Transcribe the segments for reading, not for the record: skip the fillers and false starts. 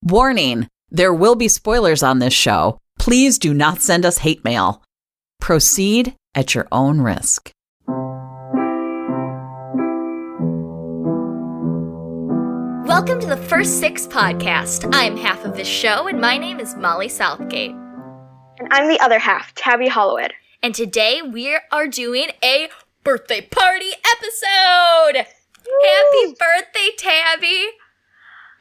Warning, there will be spoilers on this show. Please do not send us hate mail. Proceed at your own risk. Welcome to the First Six podcast. I'm half of this show, and my name is Molly Southgate. And I'm the other half, Tabby Hollowwood. And today we are doing a birthday party episode! Woo! Happy birthday, Tabby!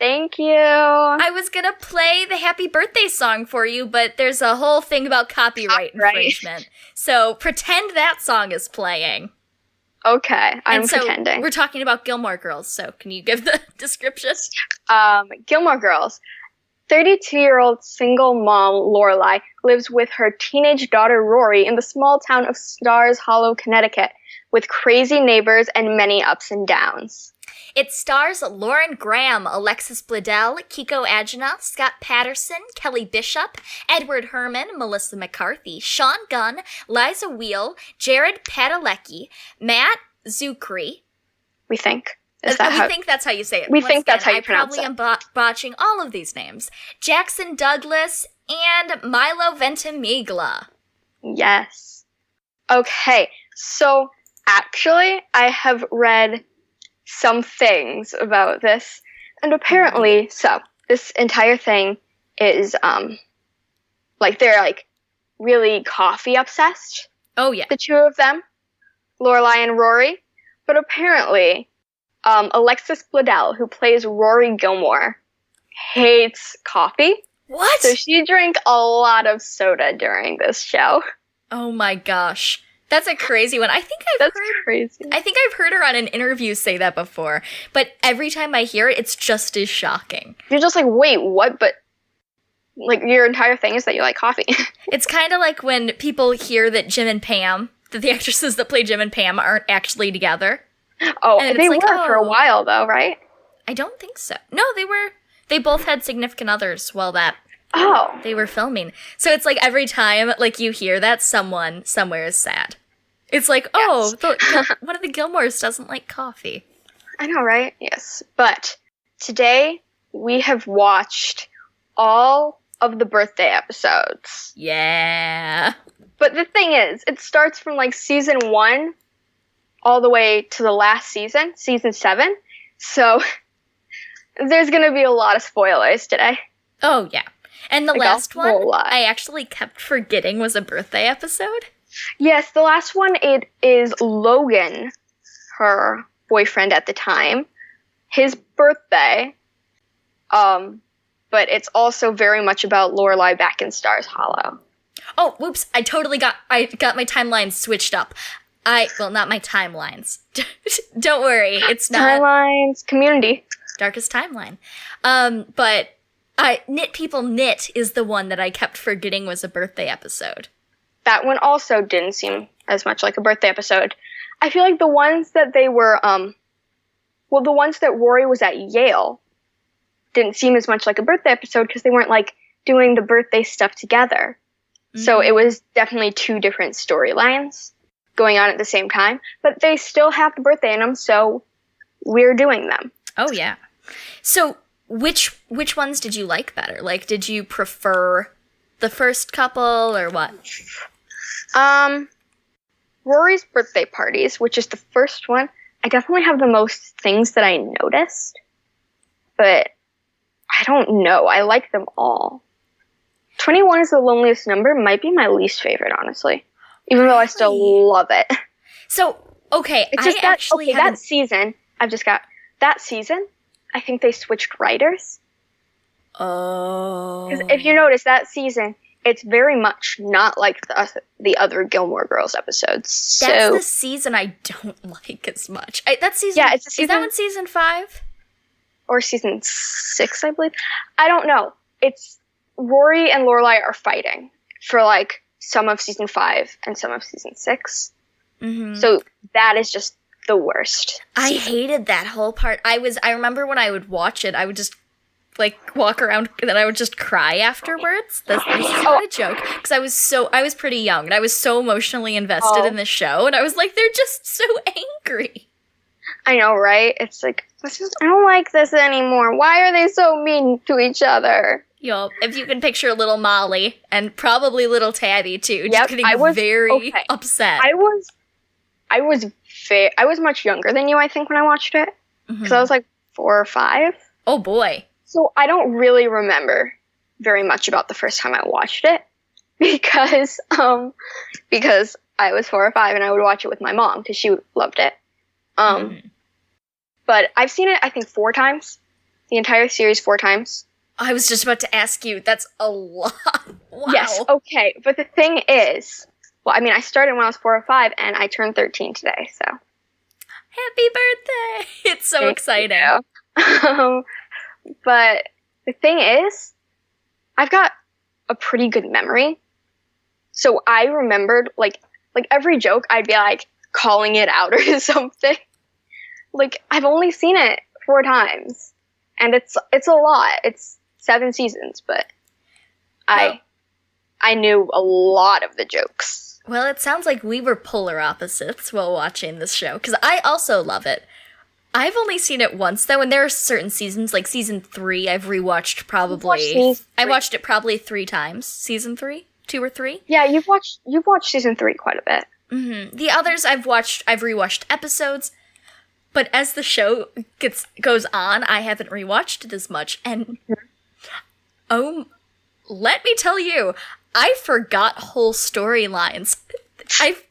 Thank you. I was gonna play the happy birthday song for you, but there's a whole thing about copyright infringement. So pretend that song is playing. Okay, I'm pretending. We're talking about Gilmore Girls, so can you give the description? Gilmore Girls. 32-year-old single mom Lorelai lives with her teenage daughter Rory in the small town of Stars Hollow, Connecticut, with crazy neighbors and many ups and downs. It stars Lauren Graham, Alexis Bledel, Kiko Agina, Scott Patterson, Kelly Bishop, Edward Herman, Melissa McCarthy, Sean Gunn, Liza Wheel, Jared Padalecki, Matt Zucri. We think. We think that's how you say it. We think that's how you pronounce it. I probably am botching all of these names. Jackson Douglas and Milo Ventimiglia. Yes. Okay, so actually I have read some things about this, and apparently, so this entire thing is, they're, really coffee obsessed. Oh, yeah. The two of them, Lorelai and Rory, but apparently, Alexis Bledel, who plays Rory Gilmore, hates coffee. What? So she drank a lot of soda during this show. Oh my gosh. That's a crazy one. I think I've heard her on an interview say that before, but every time I hear it, it's just as shocking. You're just like, wait, what? But, your entire thing is that you like coffee. It's kind of like when people hear that Jim and Pam, that the actresses that play Jim and Pam aren't actually together. Oh, they were for a while, though, right? I don't think so. No, they were. They both had significant others while they were filming. So it's like every time, you hear that, someone somewhere is sad. It's like, yes. One of the Gilmores doesn't like coffee. I know, right? Yes. But today, we have watched all of the birthday episodes. Yeah. But the thing is, it starts from, season 1 all the way to the last season 7. So, there's going to be a lot of spoilers today. Oh, yeah. And the last one, I actually kept forgetting was a birthday episode. Yes, the last one, it is Logan, her boyfriend at the time, his birthday, but it's also very much about Lorelai back in Stars Hollow. Oh, whoops, I got my timelines switched up. Not my timelines. Don't worry, it's not. Timelines, community. Darkest timeline. But Knit People Knit is the one that I kept forgetting was a birthday episode. That one also didn't seem as much like a birthday episode. I feel like the ones that they were, the ones that Rory was at Yale didn't seem as much like a birthday episode because they weren't, doing the birthday stuff together. Mm-hmm. So it was definitely two different storylines going on at the same time. But they still have the birthday in them, so we're doing them. Oh, yeah. So which ones did you like better? Did you prefer the first couple or what? Rory's birthday parties, which is the first one, I definitely have the most things that I noticed, but I don't know. I like them all. 21 is the loneliest number, might be my least favorite, honestly, even though I still love it. So, okay, it's just that season, that season, I think they switched writers. Oh. Because if you notice, that season, it's very much not like the other Gilmore Girls episodes. That's the season I don't like as much. That's season. Yeah, it's a season. Is that one season 5? Or season 6, I believe. I don't know. It's Rory and Lorelai are fighting for some of season 5 and some of season 6. Mm-hmm. So that is just the worst. I hated that whole part. I remember when I would watch it, I would just walk around and then I would just cry afterwards. This is not a joke. Because I was pretty young and I was so emotionally invested in this show and I was like, they're just so angry. I know, right? It's like, I don't like this anymore. Why are they so mean to each other? Yo, if you can picture little Molly, and probably little Tabby, too, just getting very upset. I was much younger than you, I think, when I watched it. Because I was like 4 or 5. Oh, boy. So I don't really remember very much about the first time I watched it. Because I was 4 or 5 and I would watch it with my mom because she loved it. But I've seen it, I think, 4 times. The entire series 4 times. I was just about to ask you. That's a lot. Wow. Yes, okay. But the thing is, well, I mean, I started when I was 4 or 5 and I turned 13 today, so. Happy birthday! It's so exciting. But the thing is, I've got a pretty good memory. So I remembered, like every joke, I'd be like calling it out or something. Like, I've only seen it 4 times, and it's a lot. It's 7 seasons, but I knew a lot of the jokes. Well, it sounds like we were polar opposites while watching this show, because I also love it. I've only seen it once, though, and there are certain seasons, like season 3, I've rewatched probably. I watched it probably 3 times. Season 3? 2 or 3? Yeah, you've watched season 3 quite a bit. Mm-hmm. The others I've rewatched episodes, but as the show goes on, I haven't rewatched it as much, and let me tell you, I forgot whole storylines.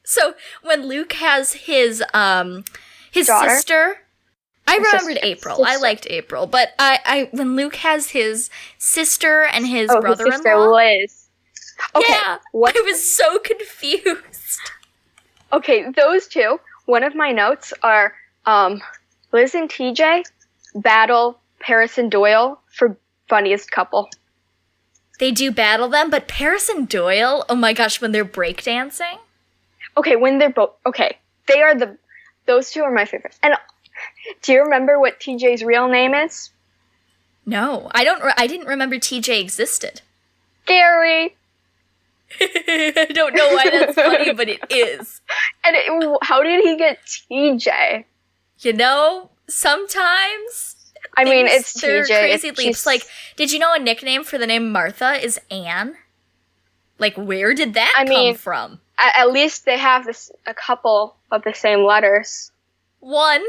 So when Luke has his sister, I remembered April. I liked April, but I when Luke has his sister and his brother-in-law, his sister Liz. Okay, yeah, I was so confused. Okay, those two. One of my notes are Liz and TJ battle Paris and Doyle for funniest couple. They do battle them, but Paris and Doyle, oh my gosh, when they're breakdancing. Okay, when they're both, okay, those two are my favorites. And do you remember what TJ's real name is? No, I didn't remember TJ existed. Gary. I don't know why that's funny, but it is. And how did he get TJ? You know, sometimes. I mean, it's they're TJ. Crazy leaps. Like, did you know a nickname for the name Martha is Anne? Like, where did that come from? At least they have a couple of the same letters. One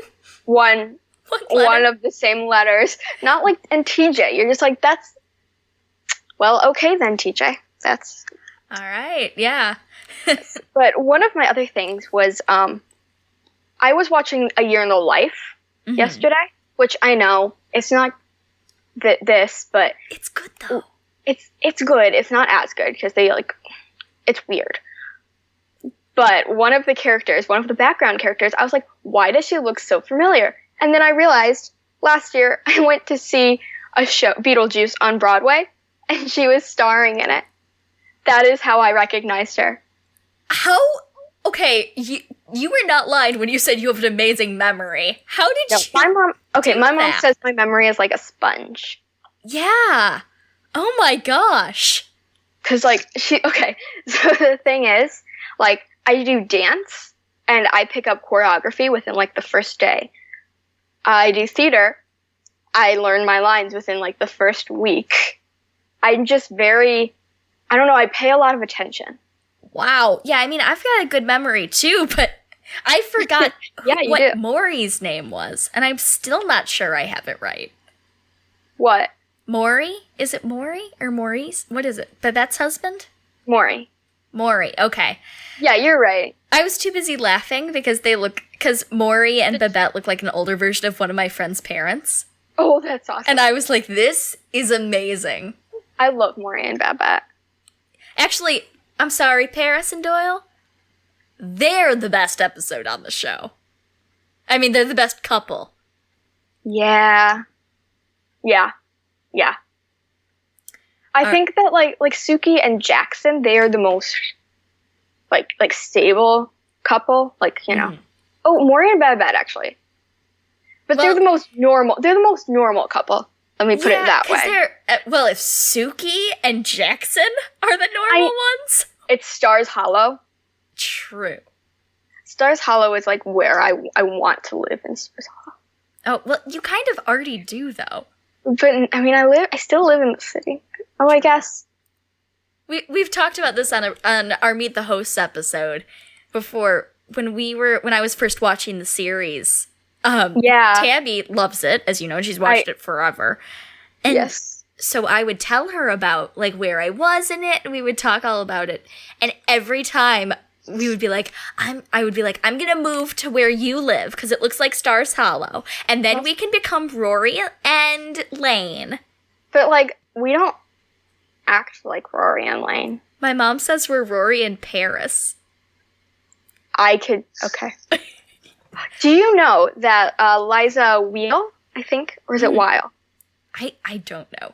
of the same letters. Not like in TJ. You're just like, that's. Well, okay then, TJ. That's. All right. Yeah. But one of my other things was, I was watching A Year in the Life yesterday, which I know it's not this, but it's good though. It's good. It's not as good because it's weird. But one of the background characters, I was like, why does she look so familiar? And then I realized last year I went to see a show, Beetlejuice, on Broadway, and she was starring in it. That is how I recognized her. How? Okay, you were not lying when you said you have an amazing memory. How did you? My mom says my memory is like a sponge. Yeah. Oh my gosh. Cause so the thing is, I do dance and I pick up choreography within the first day. I do theater. I learn my lines within the first week. I'm just very, I don't know, I pay a lot of attention. Wow. Yeah, I mean, I've got a good memory too, but I forgot what Maury's name was, and I'm still not sure I have it right. What? Maury? Is it Maury or Maurice? What is it? Babette's husband? Maury, okay. Yeah, you're right. I was too busy laughing because Maury and Babette look like an older version of one of my friend's parents. Oh, that's awesome. And I was like, this is amazing. I love Maury and Babette. Actually, I'm sorry, Paris and Doyle? They're the best episode on the show. I mean, they're the best couple. Yeah. I think that like Suki and Jackson, they are the most like stable couple. Oh, Maury and Babette actually, but they're the most normal. They're the most normal couple. Let me put it that way. If Suki and Jackson are the normal ones, it's Stars Hollow. True. Stars Hollow is like where I want to live in Stars Hollow. Oh, well, you kind of already do, though. But I mean, I still live in the city. Oh, I guess. We've talked about this on our Meet the Hosts episode before when I was first watching the series. Yeah. Tabby loves it, as you know, she's watched it forever. And yes. So I would tell her about like where I was in it, and we would talk all about it. And every time we would be like, I'm gonna move to where you live because it looks like Stars Hollow, and then we can become Rory and Lane. But like, we don't act like Rory and Lane. My mom says we're Rory and Paris. Okay. Do you know that Liza Wheel, I think, or is it Weil? I don't know.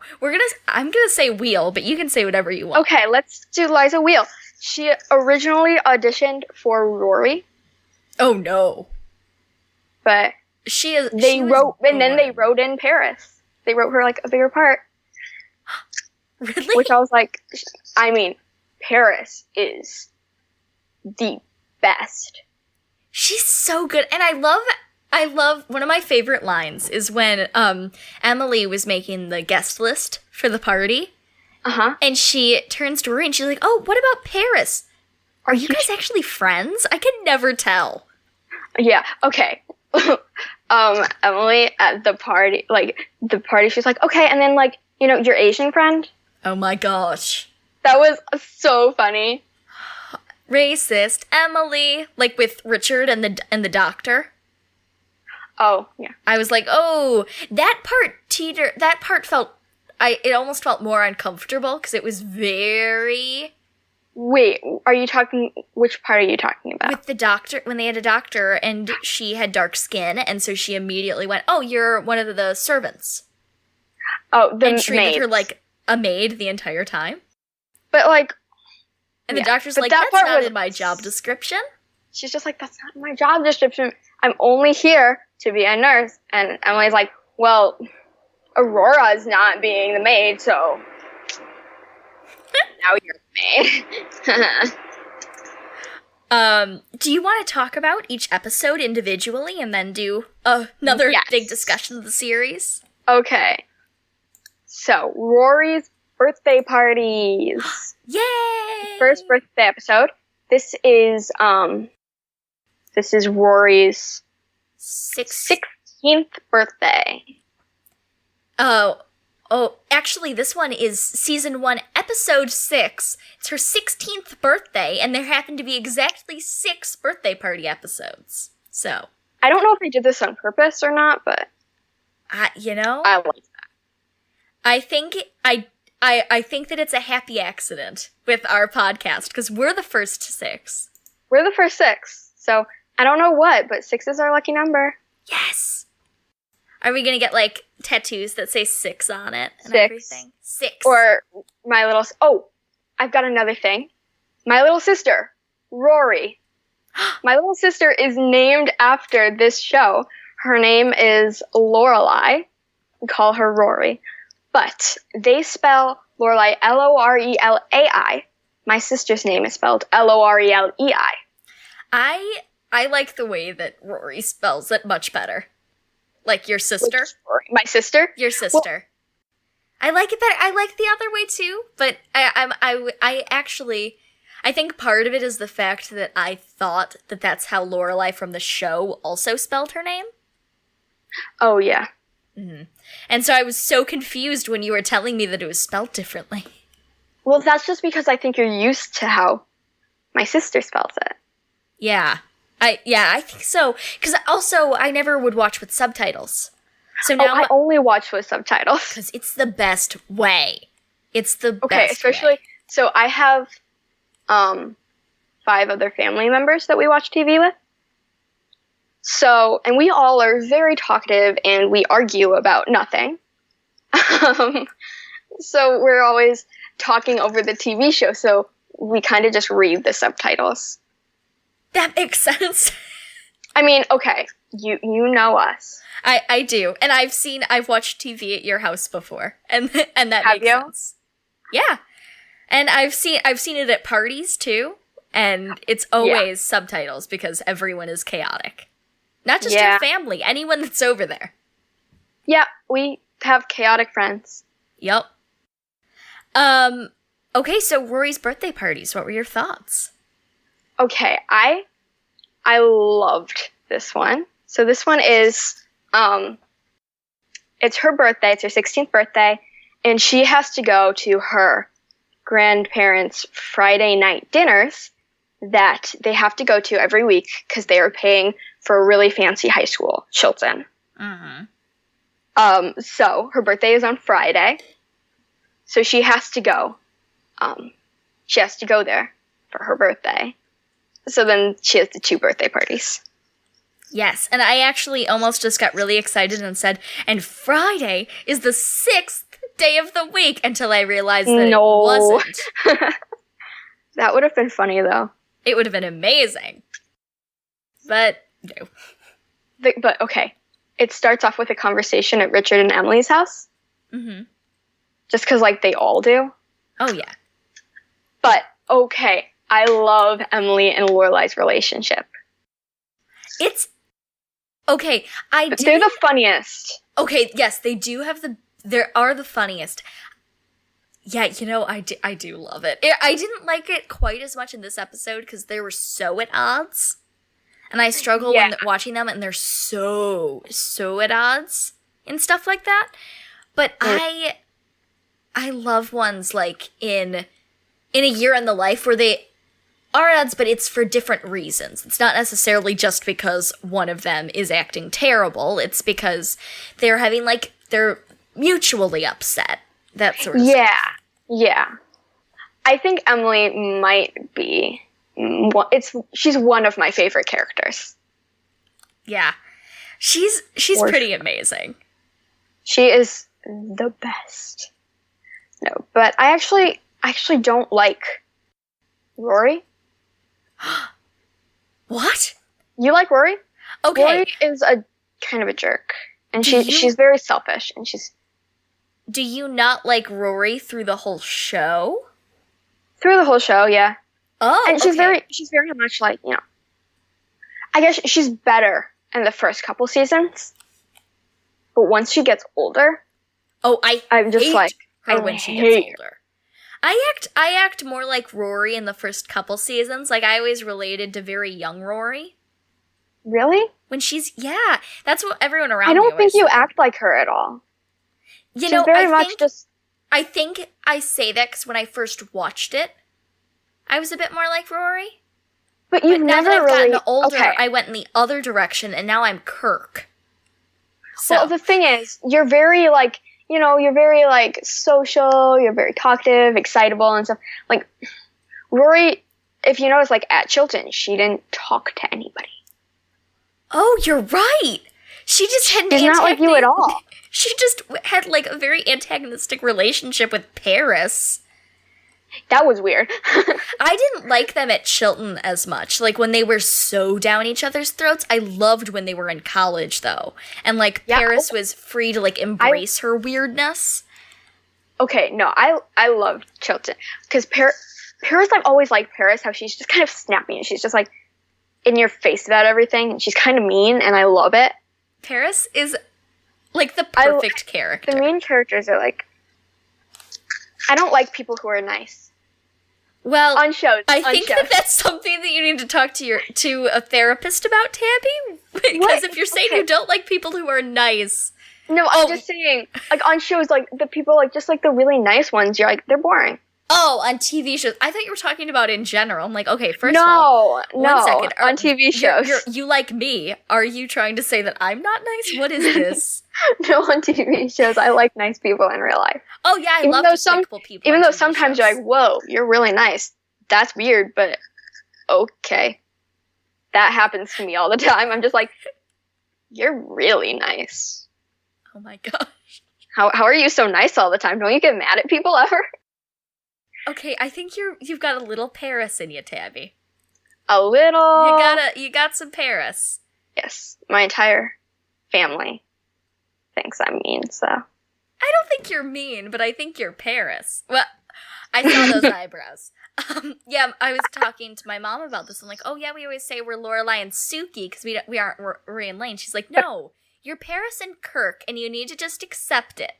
I'm gonna say Wheel, but you can say whatever you want. Okay, let's do Liza Wheel. She originally auditioned for Rory. Oh no! But they wrote in Paris. They wrote her like a bigger part. Really? Which I was like, I mean, Paris is the best. She's so good, and I love one of my favorite lines is when Emily was making the guest list for the party. Uh-huh. And she turns to Rory and she's like, "Oh, what about Paris? Are you guys actually friends? I can never tell." Yeah, okay. Emily at the party, she's like, "Okay," and then like, your Asian friend? Oh my gosh. That was so funny. Racist Emily, like with Richard and the doctor. Oh, yeah. I was like, "Oh, that part felt it almost felt more uncomfortable because it was very..." Wait, which part are you talking about? With the doctor, when they had a doctor and she had dark skin, and so she immediately went, "Oh, you're one of the servants." Oh, and treated her like a maid the entire time. But like... And the doctor's like, "That's not in my job description." She's just like, "That's not in my job description. I'm only here to be a nurse." And Emily's like, "Well, Aurora's not being the maid, so now you're the maid." Do you want to talk about each episode individually and then do another big discussion of the series? Okay. So, Rory's birthday parties. Yay! First birthday episode. This is Rory's 16th birthday. Oh, actually, this one is season 1, episode 6. It's her 16th birthday, and there happen to be exactly 6 birthday party episodes. So I don't know if they did this on purpose or not, but I like that. I think I think that it's a happy accident with our podcast because we're the first 6. We're the first 6, so I don't know what, but 6 is our lucky number. Yes. Are we gonna get like tattoos that say 6 on it and 6. everything? 6. Or I've got another thing. My little sister, Rory. My little sister is named after this show. Her name is Lorelai. We call her Rory. But they spell Lorelai Lorelai. My sister's name is spelled Lorelei. I like the way that Rory spells it much better. Like your sister. My sister? Your sister. Well, I like it better. I like the other way too, but I think part of it is the fact that I thought that that's how Lorelai from the show also spelled her name. Oh, yeah. Mm-hmm. And so I was so confused when you were telling me that it was spelled differently. Well, that's just because I think you're used to how my sister spells it. Yeah. I think so. Because also, I never would watch with subtitles. So now I only watch with subtitles. Because it's the best way. It's the best Okay, especially... way. So I have 5 other family members that we watch TV with. So, and we all are very talkative and we argue about nothing. So we're always talking over the TV show, so we kind of just read the subtitles. That makes sense. I mean, okay, you know us. I do, and I've watched TV at your house before, and that makes sense. Yeah, and I've seen it at parties too, And it's always subtitles because everyone is chaotic. Not just your family, anyone that's over there. Yeah, we have chaotic friends. Yep. Okay, so Rory's birthday parties, what were your thoughts? Okay, I loved this one. So this one is, it's her birthday, it's her 16th birthday, and she has to go to her grandparents' Friday night dinners that they have to go to every week because they are paying for a really fancy high school, Chilton. So her birthday is on Friday, so she has to go. She has to go there for her birthday. So then she has the 2 birthday parties. Yes, and I actually almost just got really excited and said, and Friday is the 6th day of the week, until I realized that it wasn't. That would have been funny, though. It would have been amazing. But, no. But, okay. It starts off with a conversation at Richard and Emily's house. Mm-hmm. Just because, like, they all do. Oh, yeah. But, okay. I love Emily and Lorelai's relationship. It's... Okay, They're the funniest. Okay, yes, they are the funniest. Yeah, you know, I do love it. I didn't like it quite as much in this episode because they were so at odds. And I struggle when watching them and they're so at odds and stuff like that. But I love ones like in A Year in the Life where they are at odds, but it's for different reasons. It's not necessarily just because one of them is acting terrible. It's because they're having, like, they're mutually upset. That sort of stuff. Yeah. I think Emily might be... She's one of my favorite characters. Yeah. She's pretty amazing. She is the best. No, but I actually don't like Rory. What? You like Rory? Okay. Rory is a kind of a jerk. And she's very selfish, and she's... Do you not like Rory through the whole show? Through the whole show, yeah. Oh, and she's very much like, you know, I guess she's better in the first couple seasons. But once she gets older, I'm just hate like her when she gets older. I act more like Rory in the first couple seasons. Like, I always related to very young Rory. Really? When that's what everyone around me I don't think you said. act like her at all. You She's know, I think I say that because when I first watched it, I was a bit more like Rory. But you've now never that I've really... gotten older, okay. I went in the other direction, and now I'm Kirk. So. Well, the thing is, you're very, like, you know, you're very, like, social, you're very talkative, excitable, and stuff. Like, Rory, if you notice, like, at Chilton, she didn't talk to anybody. Oh, you're right! She's not like you at all. She just had, like, a very antagonistic relationship with Paris. That was weird. I didn't like them at Chilton as much. Like, when they were so down each other's throats. I loved when they were in college, though. And, like, Paris was free to, like, embrace her weirdness. Okay, no, I loved Chilton. Because Paris, I've always liked Paris, how she's just kind of snappy. And she's just, like, in your face about everything. And she's kind of mean, and I love it. Paris is, like, the perfect character. The main characters are, like... I don't like people who are nice. Well, on shows. I think that's something that you need to talk to a therapist about, Tabby. Because if you're saying you don't like people who are nice... No, I'm just saying, like, on shows, like, the people, like, just, like, the really nice ones, you're like, they're boring. Oh, on TV shows. I thought you were talking about in general. I'm like, okay, first of all, one second. On TV shows. You like me. Are you trying to say that I'm not nice? What is this? No, on TV shows, I like nice people in real life. Oh, yeah, I love despicable people. Even though sometimes you're like, whoa, you're really nice. That's weird, but okay. That happens to me all the time. I'm just like, you're really nice. Oh my gosh. How are you so nice all the time? Don't you get mad at people ever? Okay, I think you've got a little Paris in you, Tabby. A little. You got some Paris. Yes, my entire family thinks I'm mean, so. I don't think you're mean, but I think you're Paris. Well, I saw those eyebrows. Yeah, I was talking to my mom about this. I'm like, oh yeah, we always say we're Lorelai and Suki because we aren't Rory and Lane. She's like, no, you're Paris and Kirk, and you need to just accept it.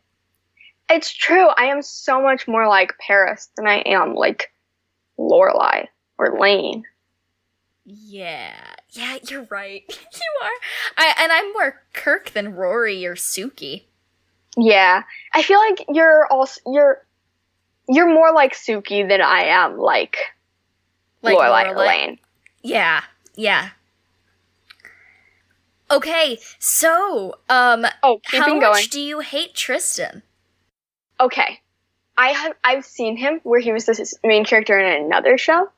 It's true. I am so much more like Paris than I am like Lorelai or Lane. Yeah, you're right. You are. And I'm more Kirk than Rory or Suki. Yeah, I feel like you're more like Suki than I am like Lorelai or Lane. Yeah. Okay, so how much do you hate Tristan? Okay, I've seen him where he was the main character in another show.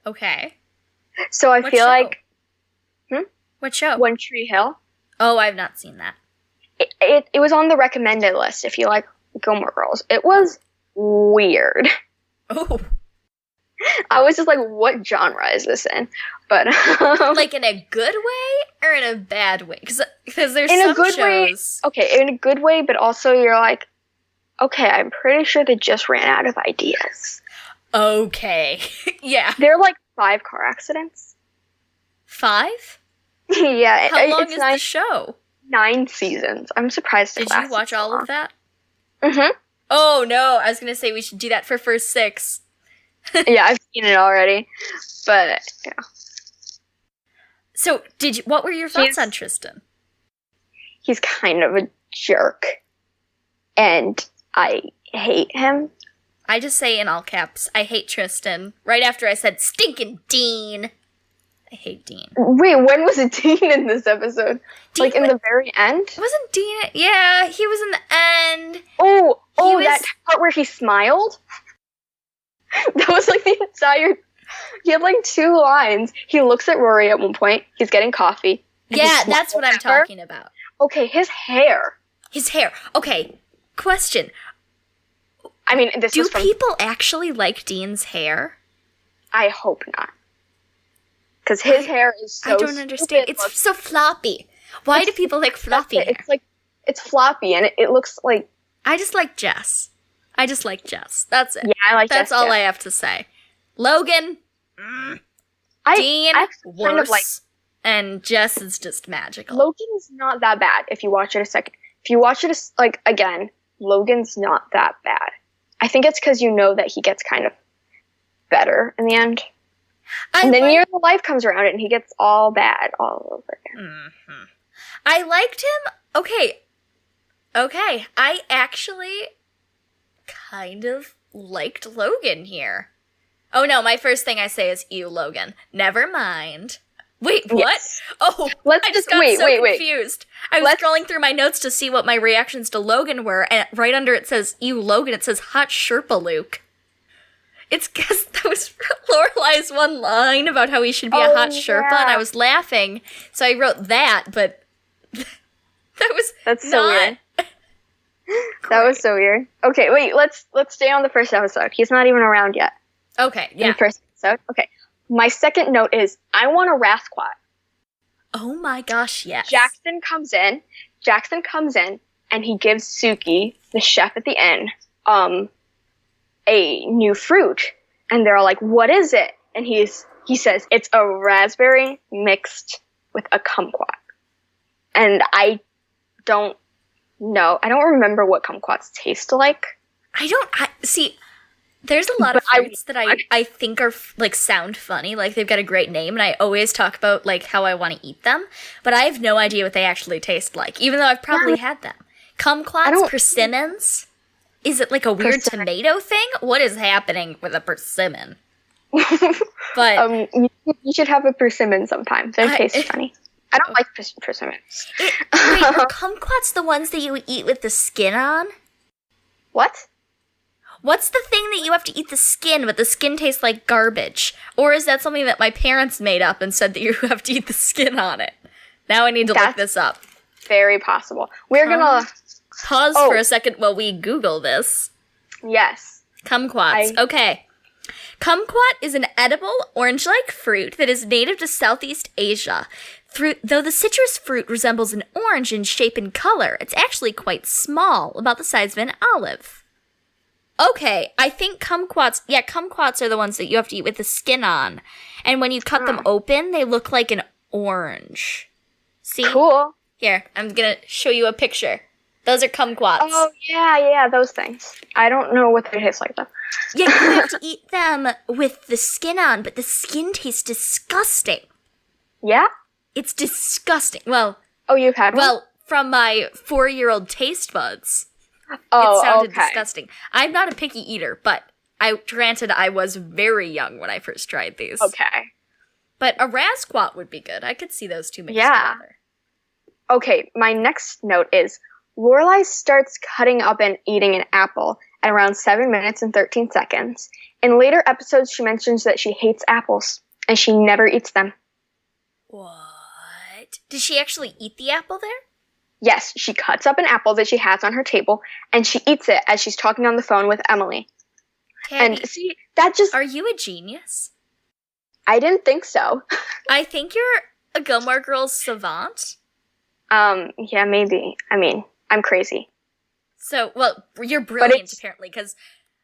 Okay. So I feel like what show? One Tree Hill. Oh, I've not seen that. It was on the recommended list if you like Gilmore Girls. It was weird. Oh. I was just like, what genre is this in? But like in a good way or in a bad way? Because there's in some a good shows. Way. Okay, in a good way, but also you're like, okay, I'm pretty sure they just ran out of ideas. Okay. Yeah. There are like 5 car accidents. 5? Yeah. How long is the show? 9 seasons. I'm surprised. Did you watch all of that? Mm-hmm. Oh no, I was gonna say we should do that for first 6. Yeah, I've seen it already. But yeah. So what were your thoughts on Tristan? He's kind of a jerk. And I hate him. I just say in all caps, I hate Tristan. Right after I said, stinking Dean. I hate Dean. Wait, when was it Dean in this episode? Dean, like in the very end? Wasn't Dean? Yeah, he was in the end. Oh, that part where he smiled? That was like the entire... He had like 2 lines. He looks at Rory at one point. He's getting coffee. Yeah, that's what I'm talking about. Okay, his hair. His hair. Okay, question. I mean, do people actually like Dean's hair? I hope not. Because his hair is so I don't understand. It's so floppy. Why do people like floppy hair? It's floppy, and it looks like... I just like Jess. That's it. Yeah, I like Jess. That's all I have to say. Logan, Dean, worse, kind of and Jess is just magical. Logan's not that bad if you watch it a second. If you watch it again, Logan's not that bad. I think it's because you know that he gets kind of better in the end. And then Year of the Life comes around and he gets all bad all over again. Mm-hmm. I liked him. Okay. I actually kind of liked Logan here. Oh no, my first thing I say is, ew, Logan. Never mind. Wait, what? Yes. Oh, I just got confused. I was scrolling through my notes to see what my reactions to Logan were, and right under it says, ew, Logan, it says, hot Sherpa Luke. It's because that was Lorelai's one line about how he should be a hot Sherpa, and I was laughing, so I wrote that, but That's so weird. That was so weird. Okay, wait, let's stay on the first episode. He's not even around yet. Okay, yeah. In the first episode. Okay. My second note is, I want a Rasquat. Oh my gosh, yes. Jackson comes in, and he gives Suki, the chef at the inn, a new fruit. And they're all like, what is it? And he says, it's a raspberry mixed with a kumquat. And I don't know. I don't remember what kumquats taste like. See, there's a lot of fruits that I think are, sound funny. Like, they've got a great name, and I always talk about, how I want to eat them. But I have no idea what they actually taste like, even though I've probably had them. Kumquats, persimmons? Is it, a weird tomato thing? What is happening with a persimmon? But you should have a persimmon sometime. They taste funny. I don't like persimmons. Wait, are kumquats the ones that you eat with the skin on? What? What's the thing that you have to eat the skin, but the skin tastes like garbage? Or is that something that my parents made up and said that you have to eat the skin on it? Now I need to look this up. Very possible. We're gonna... Pause for a second while we Google this. Yes. Kumquats. Okay. Kumquat is an edible, orange-like fruit that is native to Southeast Asia. Though the citrus fruit resembles an orange in shape and color, it's actually quite small, about the size of an olive. Okay, I think kumquats are the ones that you have to eat with the skin on. And when you cut them open, they look like an orange. See? Cool. Here, I'm gonna show you a picture. Those are kumquats. Oh, yeah, those things. I don't know what they taste like, though. Yeah, you have to eat them with the skin on, but the skin tastes disgusting. Yeah? It's disgusting. Well... Oh, you've had one? Well, from my 4-year-old taste buds, it sounded disgusting. I'm not a picky eater, but granted, I was very young when I first tried these. Okay. But a rasquat would be good. I could see those two mixed together. Okay, my next note is Lorelai starts cutting up and eating an apple at around 7 minutes and 13 seconds. In later episodes, she mentions that she hates apples, and she never eats them. What? Did she actually eat the apple there? Yes, she cuts up an apple that she has on her table, and she eats it as she's talking on the phone with Emily. Tabby, and see, that just... Are you a genius? I didn't think so. I think you're a Gilmore Girls savant. Yeah, maybe. I mean, I'm crazy. So, well, you're brilliant, apparently, because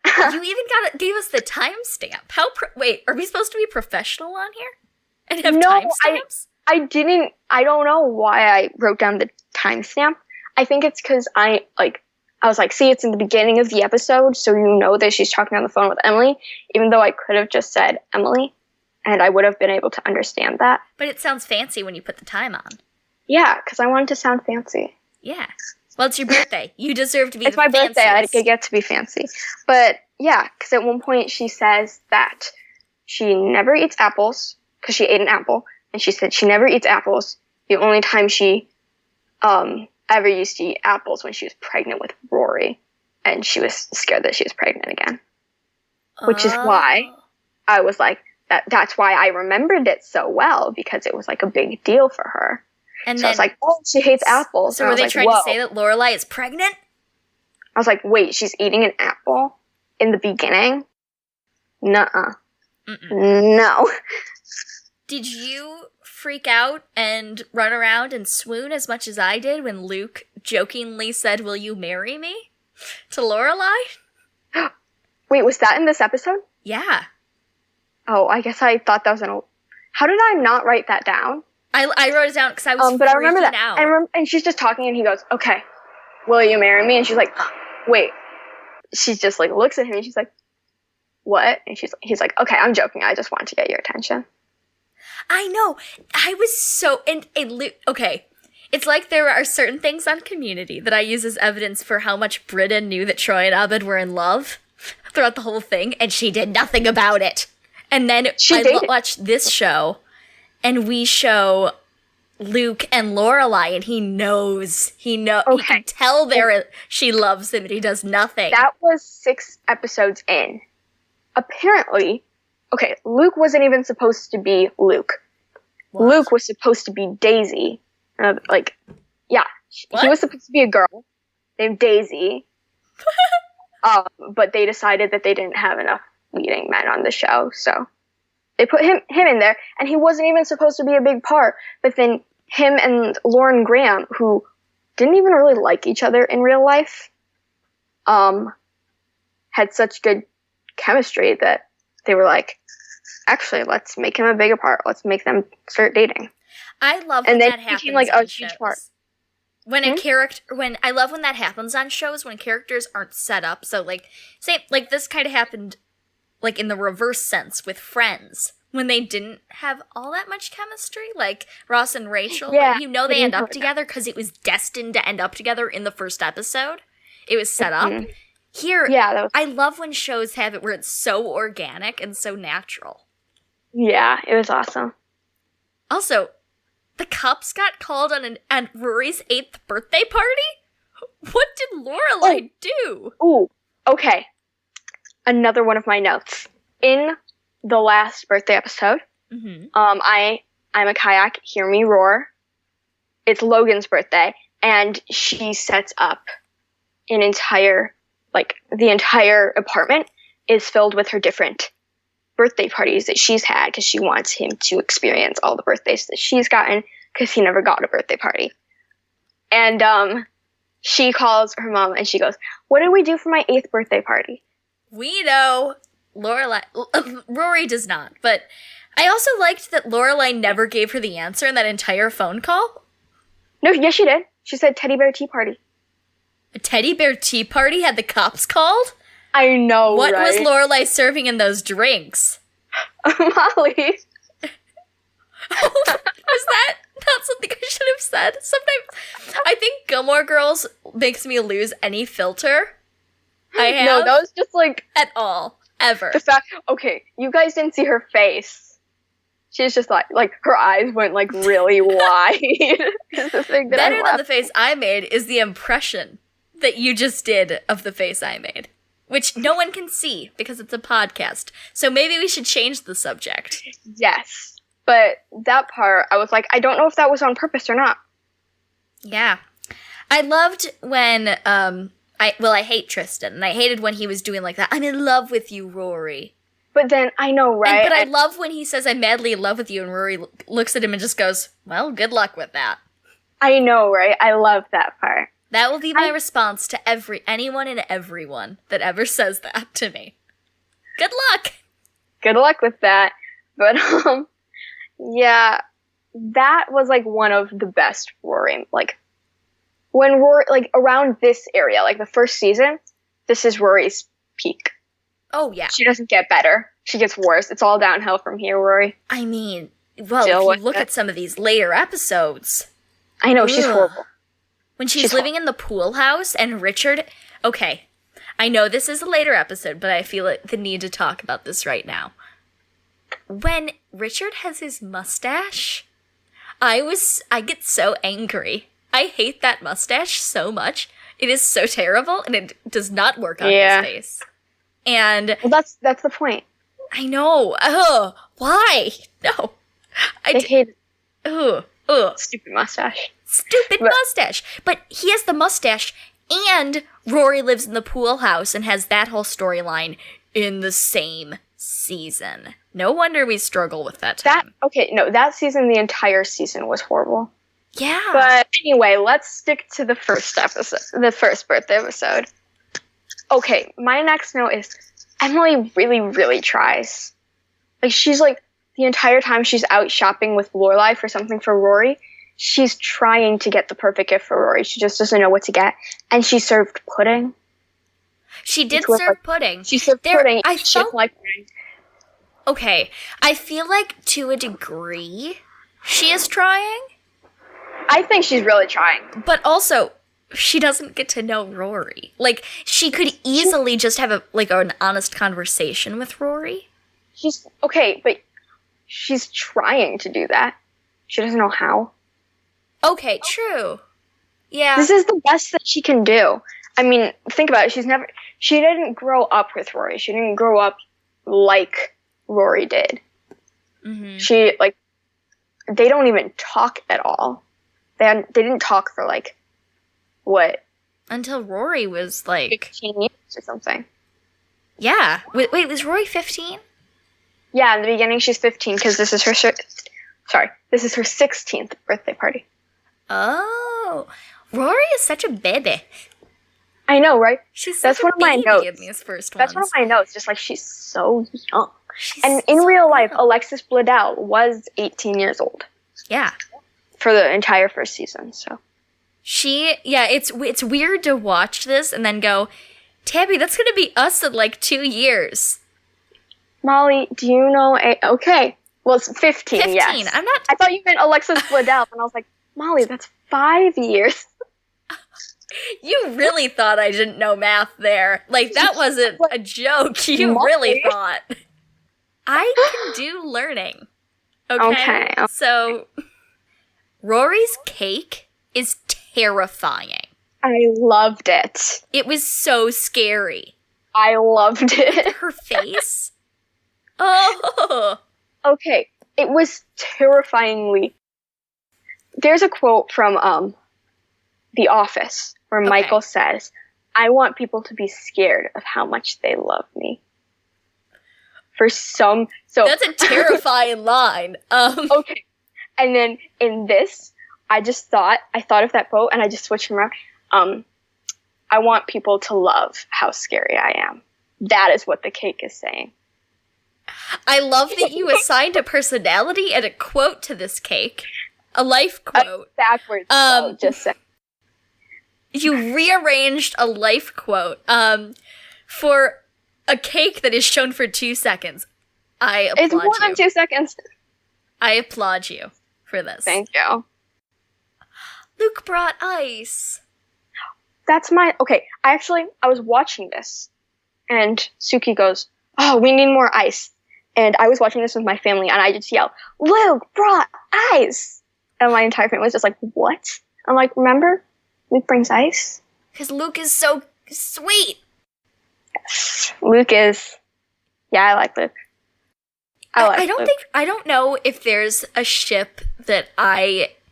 you even gave us the timestamp. Wait, are we supposed to be professional on here? And have timestamps? I didn't, I don't know why I wrote down the timestamp. I think it's because I was like, see, it's in the beginning of the episode, so you know that she's talking on the phone with Emily, even though I could have just said Emily, and I would have been able to understand that. But it sounds fancy when you put the time on. Yeah, because I wanted to sound fancy. Yeah. Well, it's your birthday. You deserve to be It's my birthday. I get to be fancy. But, yeah, because at one point she says that she never eats apples, because she ate an apple, and she said she never eats apples. The only time she ever used to eat apples when she was pregnant with Rory, and she was scared that she was pregnant again. Which is why I was like, that's why I remembered it so well, because it was like a big deal for her. And so I was like, oh, she hates apples. So were they trying to say that Lorelai is pregnant? I was like, wait, she's eating an apple in the beginning? Nuh-uh. No. Did you freak out and run around and swoon as much as I did when Luke jokingly said, "Will you marry me?" to Lorelai? Wait, was that in this episode? Yeah. Oh, I guess I thought that was How did I not write that down? I wrote it down because I was but freaking I remember that. out. And she's just talking, and he goes, "Okay, will you marry me?" And she's like, "Wait." She just like looks at him, and she's like, "What?" And he's like, "Okay, I'm joking. I just wanted to get your attention." I know. I was so okay. It's like there are certain things on Community that I use as evidence for how much Britta knew that Troy and Abed were in love throughout the whole thing, and she did nothing about it. And then I watched this show, and we show Luke and Lorelai, and he knows. Okay. He can tell she loves him, and he does nothing. That was 6 episodes in. Apparently, okay, Luke wasn't even supposed to be Luke. What? Luke was supposed to be Daisy. He was supposed to be a girl named Daisy. But they decided that they didn't have enough leading men on the show, so they put him in there, and he wasn't even supposed to be a big part. But then him and Lauren Graham, who didn't even really like each other in real life, had such good chemistry that they were like, actually, let's make him a bigger part. Let's make them start dating. I love when that happens became, like, on a shows. huge part. When I love when that happens on shows, when characters aren't set up. So, this kind of happened, in the reverse sense with Friends, when they didn't have all that much chemistry, like Ross and Rachel. Yeah, they end up together because it was destined to end up together in the first episode. It was set up. Here, I love when shows have it where it's so organic and so natural. Yeah, it was awesome. Also, the Cups got called on Rory's 8th birthday party? What did Lorelai do? Ooh, okay. Another one of my notes. In the last birthday episode, I'm a kayak, hear me roar. It's Logan's birthday, and she sets up an entire, the entire apartment is filled with her different birthday parties that she's had because she wants him to experience all the birthdays that she's gotten because he never got a birthday party. And she calls her mom and she goes, "What did we do for my 8th birthday party?" We know Rory does not, but I also liked that Lorelai never gave her the answer in that entire phone call. No, yes, she did. She said teddy bear tea party. A teddy bear tea party had the cops called? I know, What right? was Lorelai serving in those drinks? Molly. Was that not something I should have said? Sometimes I think Gilmore Girls makes me lose any filter I have. No, that was just like... At all. Ever. The fact... Okay, you guys didn't see her face. She's just like her eyes went like really wide. The thing that Better than the face I made is the impression that you just did of the face I made, which no one can see because it's a podcast. So maybe we should change the subject. Yes, but that part, I was like, I don't know if that was on purpose or not. Yeah. I loved when, I hate Tristan, and I hated when he was doing like that. I'm in love with you, Rory. But then, I know, right? But I love when he says, I'm madly in love with you, and Rory looks at him and just goes, well, good luck with that. I know, right? I love that part. That will be my response to anyone and everyone that ever says that to me. Good luck! Good luck with that. But, yeah, that was, like, one of the best Rory, like, when Rory, like, around this area, like, the first season, this is Rory's peak. Oh, yeah. She doesn't get better. She gets worse. It's all downhill from here, Rory. I mean, well, if you look at some of these later episodes. I know, she's horrible. When she's living in the pool house and Richard... Okay, I know this is a later episode, but I feel the need to talk about this right now. When Richard has his mustache, I get so angry. I hate that mustache so much. It is so terrible, and it does not work on his face. And well, that's the point. I know. Ugh, why? No. I hate it. Ugh. Stupid mustache. Mustache. But he has the mustache, and Rory lives in the pool house and has that whole storyline in the same season. No wonder we struggle with that time. That season, the entire season was horrible. Yeah. But anyway, let's stick to the first episode, the first birthday episode. Okay, my next note is Emily really, really tries. Like, she's like, the entire time she's out shopping with Lorelai for something for Rory, she's trying to get the perfect gift for Rory. She just doesn't know what to get. And she served pudding. She did serve pudding. She served pudding. She didn't like pudding. Okay, I feel like to a degree she is trying. I think she's really trying. But also... she doesn't get to know Rory. Like, she could easily just have an honest conversation with Rory. But she's trying to do that. She doesn't know how. Okay, true. Yeah. This is the best that she can do. I mean, think about it. She didn't grow up with Rory. She didn't grow up like Rory did. Mm-hmm. They don't even talk at all. They didn't talk for, what? Until Rory was 15 years or something. Yeah. Wait, was Rory 15? Yeah, in the beginning she's 15 because this is her 16th birthday party. Oh. Rory is such a baby. I know, right? That's one of my notes. In these first ones. That's one of my notes. Just she's so young. And in real life, Alexis Bledel was 18 years old. Yeah. For the entire first season, so. It's weird to watch this and then go, Tabby, that's going to be us in 2 years. Molly, do you know okay. Well, it's 15, 15, yes. I thought you meant Alexis Bledel, and I was like, Molly, that's 5 years. You really thought I didn't know math there. That wasn't a joke. You really thought. I can do learning. Okay. So, Rory's cake is terrifying. I loved it. It was so scary. I loved it. Her face. Oh. Okay, it was terrifyingly... There's a quote from The Office where Michael says, I want people to be scared of how much they love me. So that's a terrifying line. Okay. And then in this, I thought of that quote and I just switched them around. I want people to love how scary I am. That is what the cake is saying. I love that you assigned a personality and a quote to this cake. A life quote. Backwards, though, just saying. You rearranged a life quote for a cake that is shown for 2 seconds. I applaud you. It's more than 2 seconds. I applaud you for this. Thank you. Luke brought ice. That's my... Okay, I was watching this, and Suki goes, oh, we need more ice. And I was watching this with my family, and I just yelled, Luke brought ice! And my entire family was just like, what? I'm like, remember? Luke brings ice? Because Luke is so sweet. Yes. Luke is... Yeah, I like Luke. I don't know if there's a ship that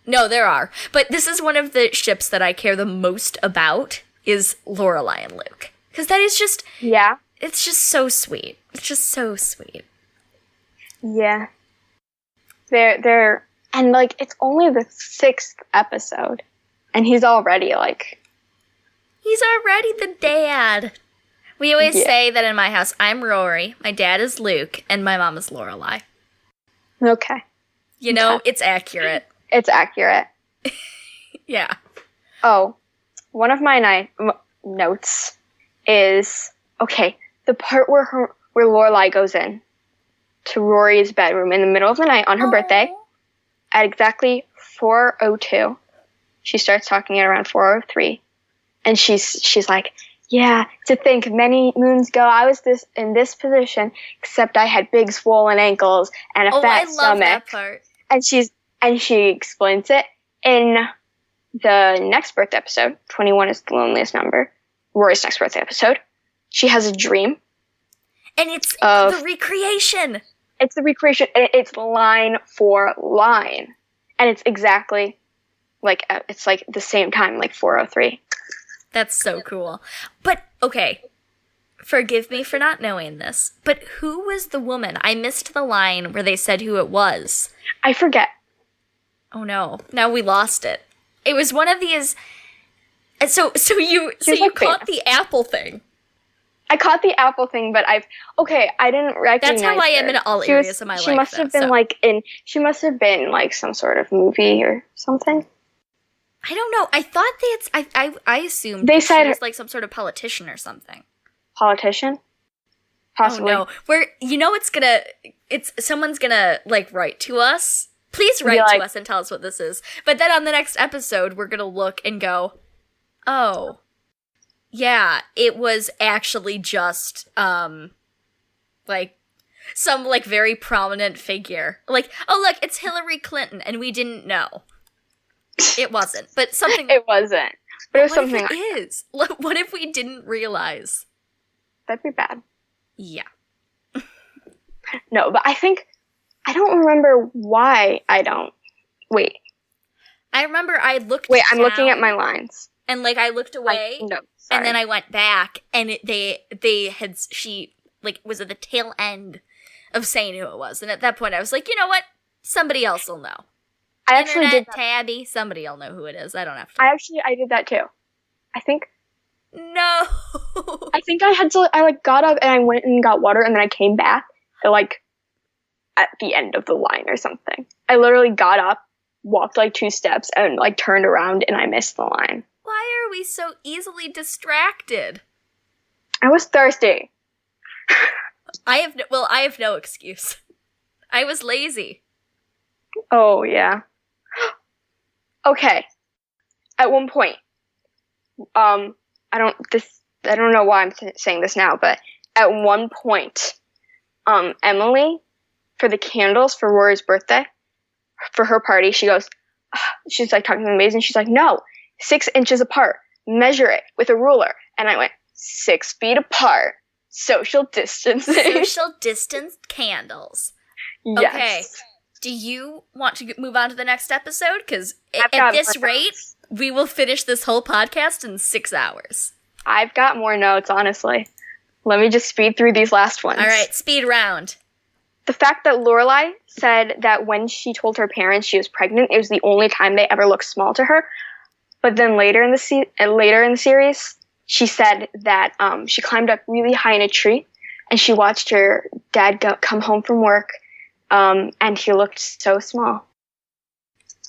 No, there are. But this is one of the ships that I care the most about, is Lorelai and Luke. Because that is just... Yeah. It's just so sweet. It's just so sweet. Yeah. They're... And, like, it's only the 6th episode. And he's already, like... He's already the dad. We always say that in my house, I'm Rory, my dad is Luke, and my mom is Lorelai. Okay. You know, it's accurate. It's accurate. Yeah. Oh, one of my notes is, okay, the part where Lorelai goes in to Rory's bedroom in the middle of the night on her birthday at exactly 4:02. She starts talking at around 4:03, and she's like, yeah, to think many moons ago I was in this position, except I had big swollen ankles and a fat stomach. I love that part. And she explains it in the next birthday episode. 21 is the loneliest number. Rory's next birthday episode. She has a dream. And it's the recreation. It's the recreation. It's line for line. And it's exactly like, it's like the same time, like 4:03. That's so cool. But, okay, forgive me for not knowing this, but who was the woman? I missed the line where they said who it was. I forget. Oh no, now we lost it. It was one of these... So you caught the apple thing. I caught the apple thing, but I didn't recognize That's how I am her. in all areas of my life. She must have been like some sort of movie or something. I don't know. I thought I assumed they said she was like some sort of politician or something. Politician? Possibly. Oh no. Where someone's gonna like write to us. Please write to us and tell us what this is. But then on the next episode, we're gonna look and go, oh, yeah, it was actually just like some like very prominent figure. Like, oh look, it's Hillary Clinton, and we didn't know. It wasn't, but something. It wasn't, but it was something. What if it is? What if we didn't realize? That'd be bad. Yeah. No, but I don't remember why I don't. Wait. I remember I looked. Wait, I'm looking at my lines. And like I looked away. No, and then I went back, and she was at the tail end of saying who it was, and at that point I was like, you know what? Somebody else will know. I actually did that. Tabby, somebody will know who it is. I don't have to. I did that too. I think. No. I think I had to. I got up and I went and got water, and then I came back at the end of the line or something. I literally got up, walked 2 steps, and turned around, and I missed the line. Why are we so easily distracted? I was thirsty. I have no excuse. I was lazy. Oh yeah. Okay. At one point, I don't know why I'm saying this now, but at one point, Emily, for the candles for Rory's birthday, for her party, she goes, she's talking to the maids, and she's like, no, 6 inches apart, measure it with a ruler. And I went, 6 feet apart, social distancing. Social distance candles. Yes. Okay. Do you want to move on to the next episode? Because at this rate, we will finish this whole podcast in 6 hours. I've got more notes, honestly. Let me just speed through these last ones. All right, speed round. The fact that Lorelai said that when she told her parents she was pregnant, it was the only time they ever looked small to her. But then later in the series, she said that she climbed up really high in a tree and she watched her dad come home from work, and he looked so small.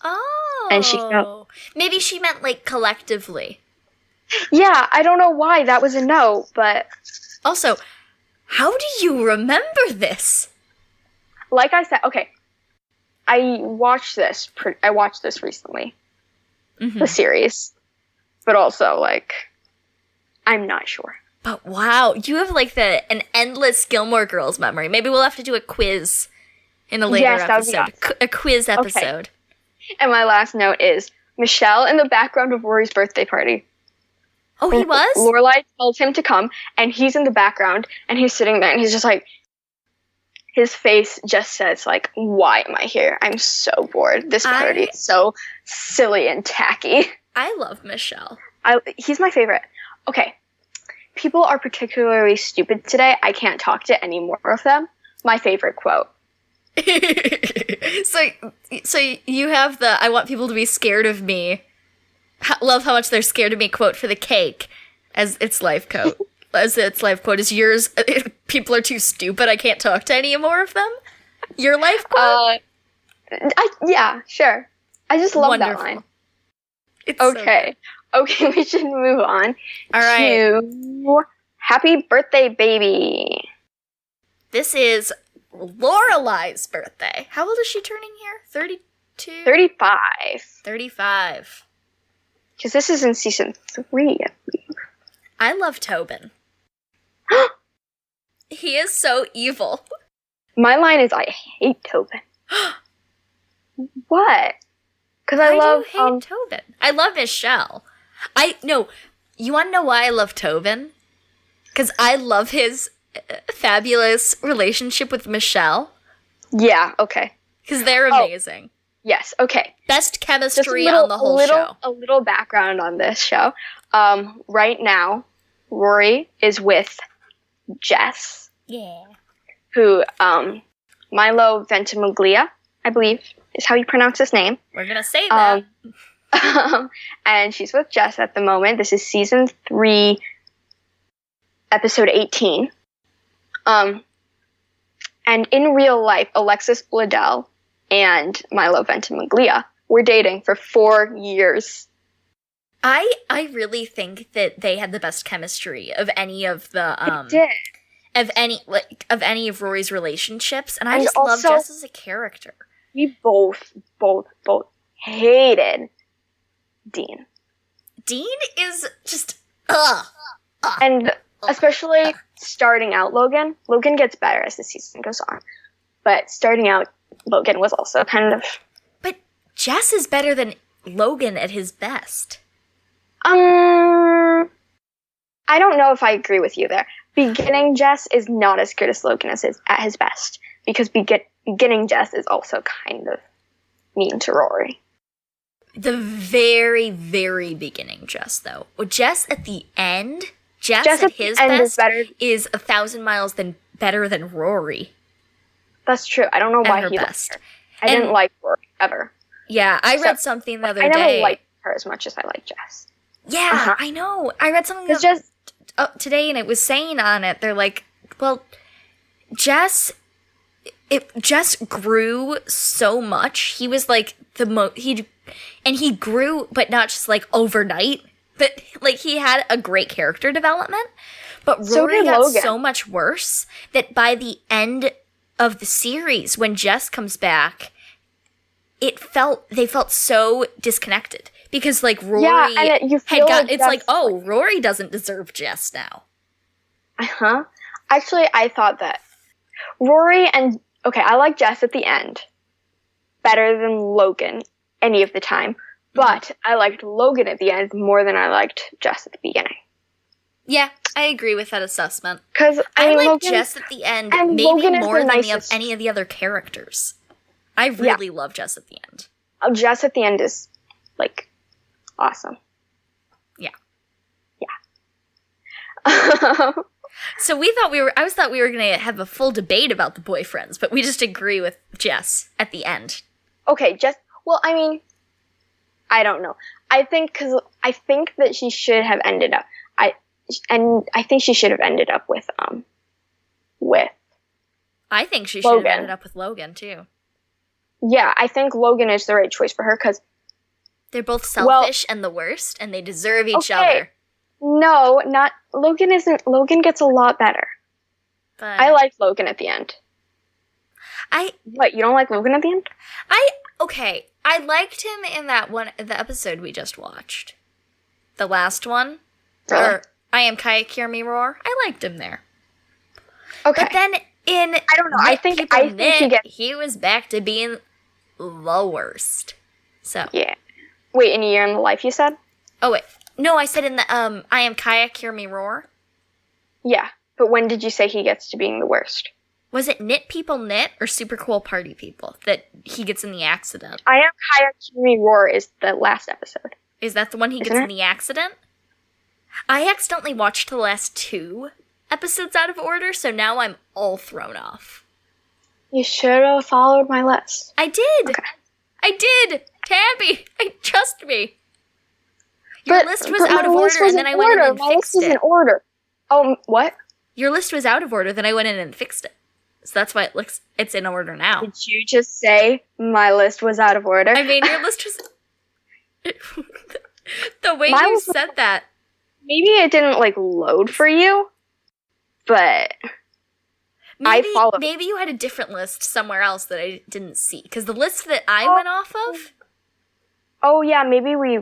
Oh. And she felt... Maybe she meant, like, collectively. Yeah, I don't know why that was a no, but... Also, how do you remember this? Like I said, okay, I watched this recently, the series, but also, like, I'm not sure. But wow, you have, like, an endless Gilmore Girls memory. Maybe we'll have to do a quiz in a later episode. That would be awesome. A quiz episode. Okay. And my last note is Michelle in the background of Rory's birthday party. Oh, he was? Lorelai told him to come, and he's in the background, and he's sitting there, and he's just like, his face just says, like, why am I here? I'm so bored. This party is so silly and tacky. I love Michelle. He's my favorite. Okay. People are particularly stupid today. I can't talk to any more of them. My favorite quote. So you have the I want people to be scared of me. Love how much they're scared of me quote for the cake as its life quote. As its life quote is yours. People are too stupid. I can't talk to any more of them. Your life quote? Yeah, sure. I just love Wonderful. that line. It's okay. So okay, we should move on. All right. To Happy Birthday, Baby. This is Lorelai's birthday. How old is she turning here? 32? 35. 35. Because this is in season 3, I believe. I love Tobin. He is so evil. My line is, I hate Tobin. What? Because I love... do hate Tobin. I love Michelle. You want to know why I love Tobin? Because I love his fabulous relationship with Michelle. Yeah, okay. Because they're amazing. Yes, okay. Best chemistry on the whole show. A little background on this show. Right now, Rory is with Jess. Yeah. Who, Milo Ventimiglia, I believe, is how you pronounce his name. We're going to say that. And she's with Jess at the moment. This is season 3, episode 18. And in real life, Alexis Bledel and Milo Ventimiglia were dating for 4 years. I really think that they had the best chemistry of any of the They did. of any of Rory's relationships, and I just love Jess as a character. We both hated Dean. Dean is just and especially starting out Logan. Logan gets better as the season goes on, but starting out Logan was also kind of. But Jess is better than Logan at his best. I don't know if I agree with you there. Beginning Jess is not as good as Logan at his best, because beginning Jess is also kind of mean to Rory. The very, very beginning Jess, though. Jess at the end, Jess at his best is 1,000 miles better than Rory. That's true. I don't know why he liked her. I didn't like Rory ever. Yeah, I read something the other day. I never liked her as much as I like Jess. Yeah, I know. I read something today, and it was saying on it, they're like, well, Jess grew so much. He was like he grew, but not just like overnight. But like he had a great character development. But Rory got so much worse that by the end of the series, when Jess comes back, they felt so disconnected. Because, like, Rory Rory doesn't deserve Jess now. Uh-huh. Actually, I thought that I like Jess at the end better than Logan any of the time. But I liked Logan at the end more than I liked Jess at the beginning. Yeah, I agree with that assessment. Because I like Jess at the end maybe Logan more than any of the other characters. I really love Jess at the end. Jess at the end is, like, awesome. Yeah. Yeah. So I thought we were going to have a full debate about the boyfriends, but we just agree with Jess at the end. Okay, Jess, well, I mean, I don't know. I think that she should have ended up. I think she should have ended up with I think she should have Logan. ended up with Logan, too. Yeah, I think Logan is the right choice for her because They're both selfish and the worst, and they deserve each other. No, not Logan. Logan gets a lot better. But I like Logan at the end. What, you don't like Logan at the end? Okay, I liked him in the episode we just watched. The last one. Really? Or I Am Kayak Hear Me Roar. I liked him there. Okay. But then in I don't know. I think he was back to being the worst. So yeah. Wait, in A Year in the Life, you said? Oh wait, no, I said in the I Am Kayak Hear Me Roar. Yeah, but when did you say he gets to being the worst? Was it Knit People Knit or Super Cool Party People that he gets in the accident? I Am Kayak Hear Me Roar is the last episode. Is that the one he gets in the accident? I accidentally watched the last 2 episodes out of order, so now I'm all thrown off. You should have followed my list. I did! Okay. I did! Tabby! Trust me! Your list was out of order, and then I went in and fixed it. My list was in order. Oh, what? Your list was out of order, then I went in and fixed it. So that's why it's in order now. Did you just say my list was out of order? I mean, your list was... The way you said that. Maybe it didn't, load for you, but I followed. Maybe you had a different list somewhere else that I didn't see. Because the list that I went off of... Oh, yeah, maybe we...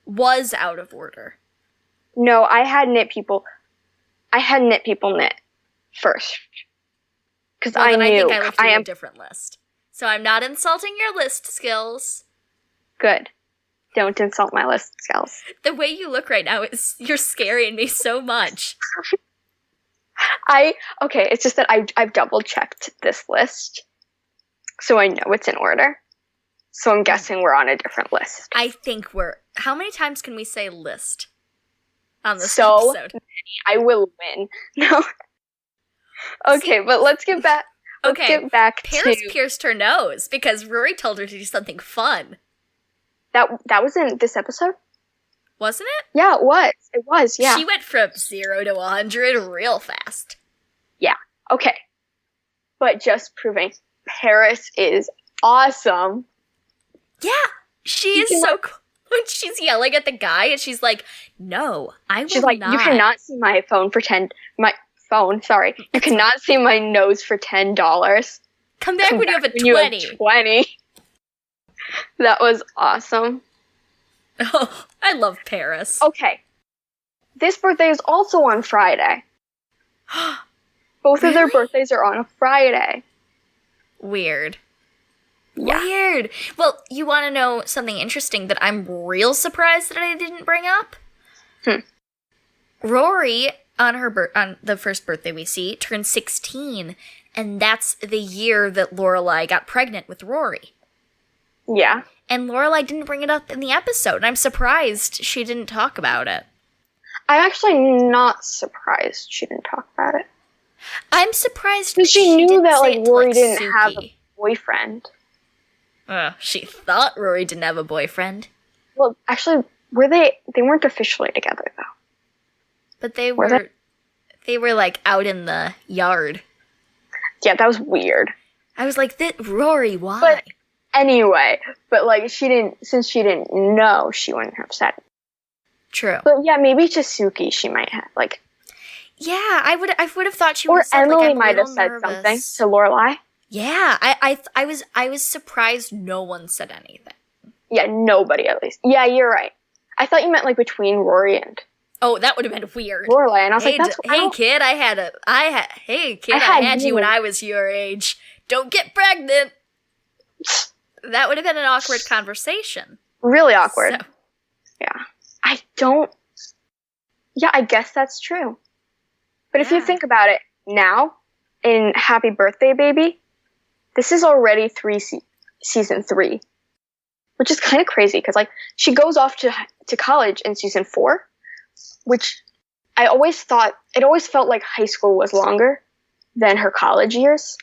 was out of order. No, I had Knit People Knit first. Because I knew. I think I left you a different list. So I'm not insulting your list skills. Good. Don't insult my list skills. The way you look right now you're scaring me so much. Okay, it's just that I've double checked this list, so I know it's in order. So I'm guessing we're on a different list. I think how many times can we say list on this episode? I will win. No. Okay, but let's get back. Let's get back Paris pierced her nose because Rory told her to do something fun. That was in this episode? Wasn't it? Yeah, it was. It was, yeah. She went from 0 to 100 real fast. Yeah, okay. But just proving Paris is awesome. Yeah, she is so cool. When she's yelling at the guy and she's like, no, I will not. She's like, you cannot see my phone for you cannot see my nose for $10. Come back when you have a 20. 20. That was awesome. Oh, I love Paris. Okay. This birthday is also on Friday. Both of their birthdays are on a Friday. Weird. Yeah. Weird. Well, you want to know something interesting that I'm real surprised that I didn't bring up? Rory, on the first birthday we see, turned 16, and that's the year that Lorelai got pregnant with Rory. Yeah. And Lorelai didn't bring it up in the episode, and I'm surprised she didn't talk about it. I'm actually not surprised she didn't talk about it. I'm surprised because she knew that Rory didn't Suki. have a boyfriend. She thought Rory didn't have a boyfriend. Well, actually, they weren't officially together though. But they were out in the yard. Yeah, that was weird. I was like, Rory, why? But anyway, since she didn't know, she wouldn't have said it. True. But yeah, maybe to Suki she might have Yeah, I would have thought she would have said Emily I'm might have said something to Lorelai. Yeah, I was surprised no one said anything. Yeah, nobody at least. Yeah, you're right. I thought you meant between Rory and. Oh, that would have been weird. Lorelai, and I was kid, I had you when I was your age. Don't get pregnant. That would have been an awkward conversation. Really awkward. So. Yeah. Yeah, I guess that's true. But if you think about it now, in Happy Birthday Baby, this is already season 3. Which is kind of crazy, because she goes off to college in season 4, which it always felt like high school was longer than her college years.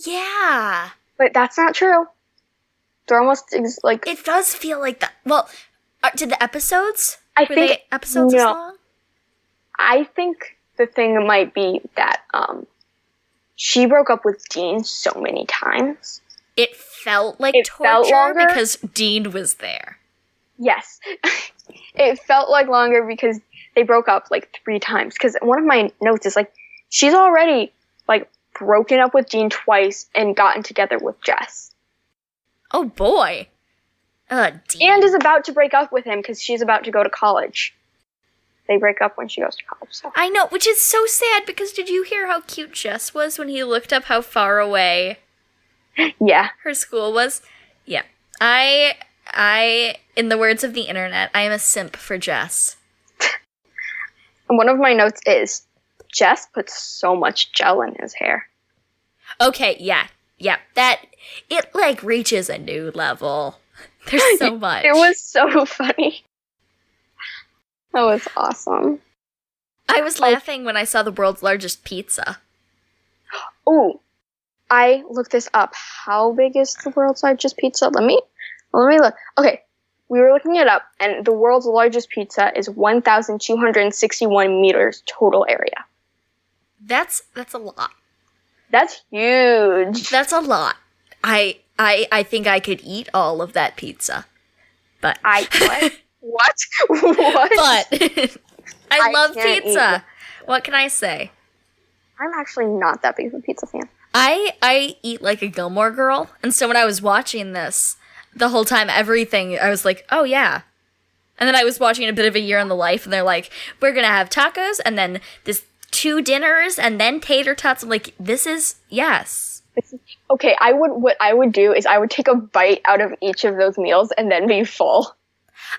Yeah. But that's not true. They're almost It does feel like that. Well, did the episodes? Were they episodes as long? I think the thing might be that she broke up with Dean so many times. It felt like torture because Dean was there. Yes. It felt like longer because they broke up like 3 times. Because one of my notes is like, she's already like broken up with Dean twice and gotten together with Jess. Oh boy. Dean. And is about to break up with him because she's about to go to college. They break up when she goes to college. So. I know, which is so sad because did you hear how cute Jess was when he looked up how far away her school was? Yeah. I, in the words of the internet, I am a simp for Jess. And one of my notes is, Jess puts so much gel in his hair. Okay, yeah. That, it like reaches a new level. There's so much. It was so funny. That was awesome. I was laughing when I saw the world's largest pizza. Ooh, I looked this up. How big is the world's largest pizza? Let me look. Okay, we were looking it up, and the world's largest pizza is 1,261 meters total area. That's a lot. That's huge. That's a lot. I think I could eat all of that pizza. But What? But I love pizza. What can I say? I'm actually not that big of a pizza fan. I eat like a Gilmore Girl, and so when I was watching this, the whole time, everything, I was like, oh yeah. And then I was watching a bit of A Year in the Life, and they're like, we're gonna have tacos, and then this 2 dinners, and then tater tots. I'm like, this is, yes. Okay, what I would do is I would take a bite out of each of those meals and then be full.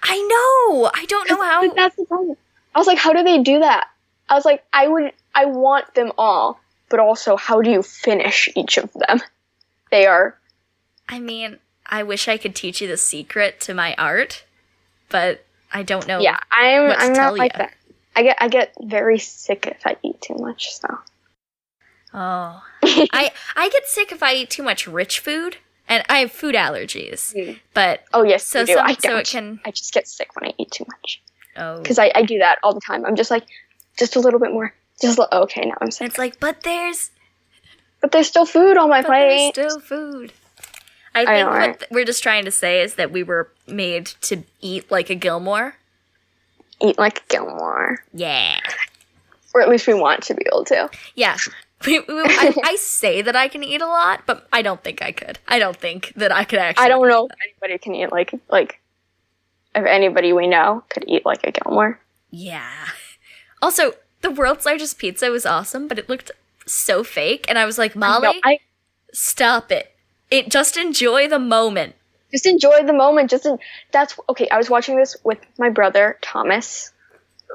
I know! I don't know how. That's the problem. I was like, how do they do that? I was like, I want them all, but also, how do you finish each of them? They are... I mean, I wish I could teach you the secret to my art, but I don't know. Yeah, I'm not like that. I get very sick if I eat too much, so... Oh. I get sick if I eat too much rich food, and I have food allergies. But oh yes, so you do. I don't. So it can. I just get sick when I eat too much. Oh. Because I do that all the time. I'm just like, just a little bit more. Okay, now I'm sick. It's like, but there's still food on my plate. There's still food. I think what we're just trying to say is that we were made to eat like a Gilmore. Eat like a Gilmore. Yeah. Or at least we want to be able to. Yeah. I say that I can eat a lot, but I don't think I could. I don't think that I could actually. I don't know if anybody can eat like if anybody we know could eat like a Gilmore. Yeah. Also, the world's largest pizza was awesome, but it looked so fake, and I was like, Molly, stop it. Just enjoy the moment. Just enjoy the moment. That's okay. I was watching this with my brother Thomas,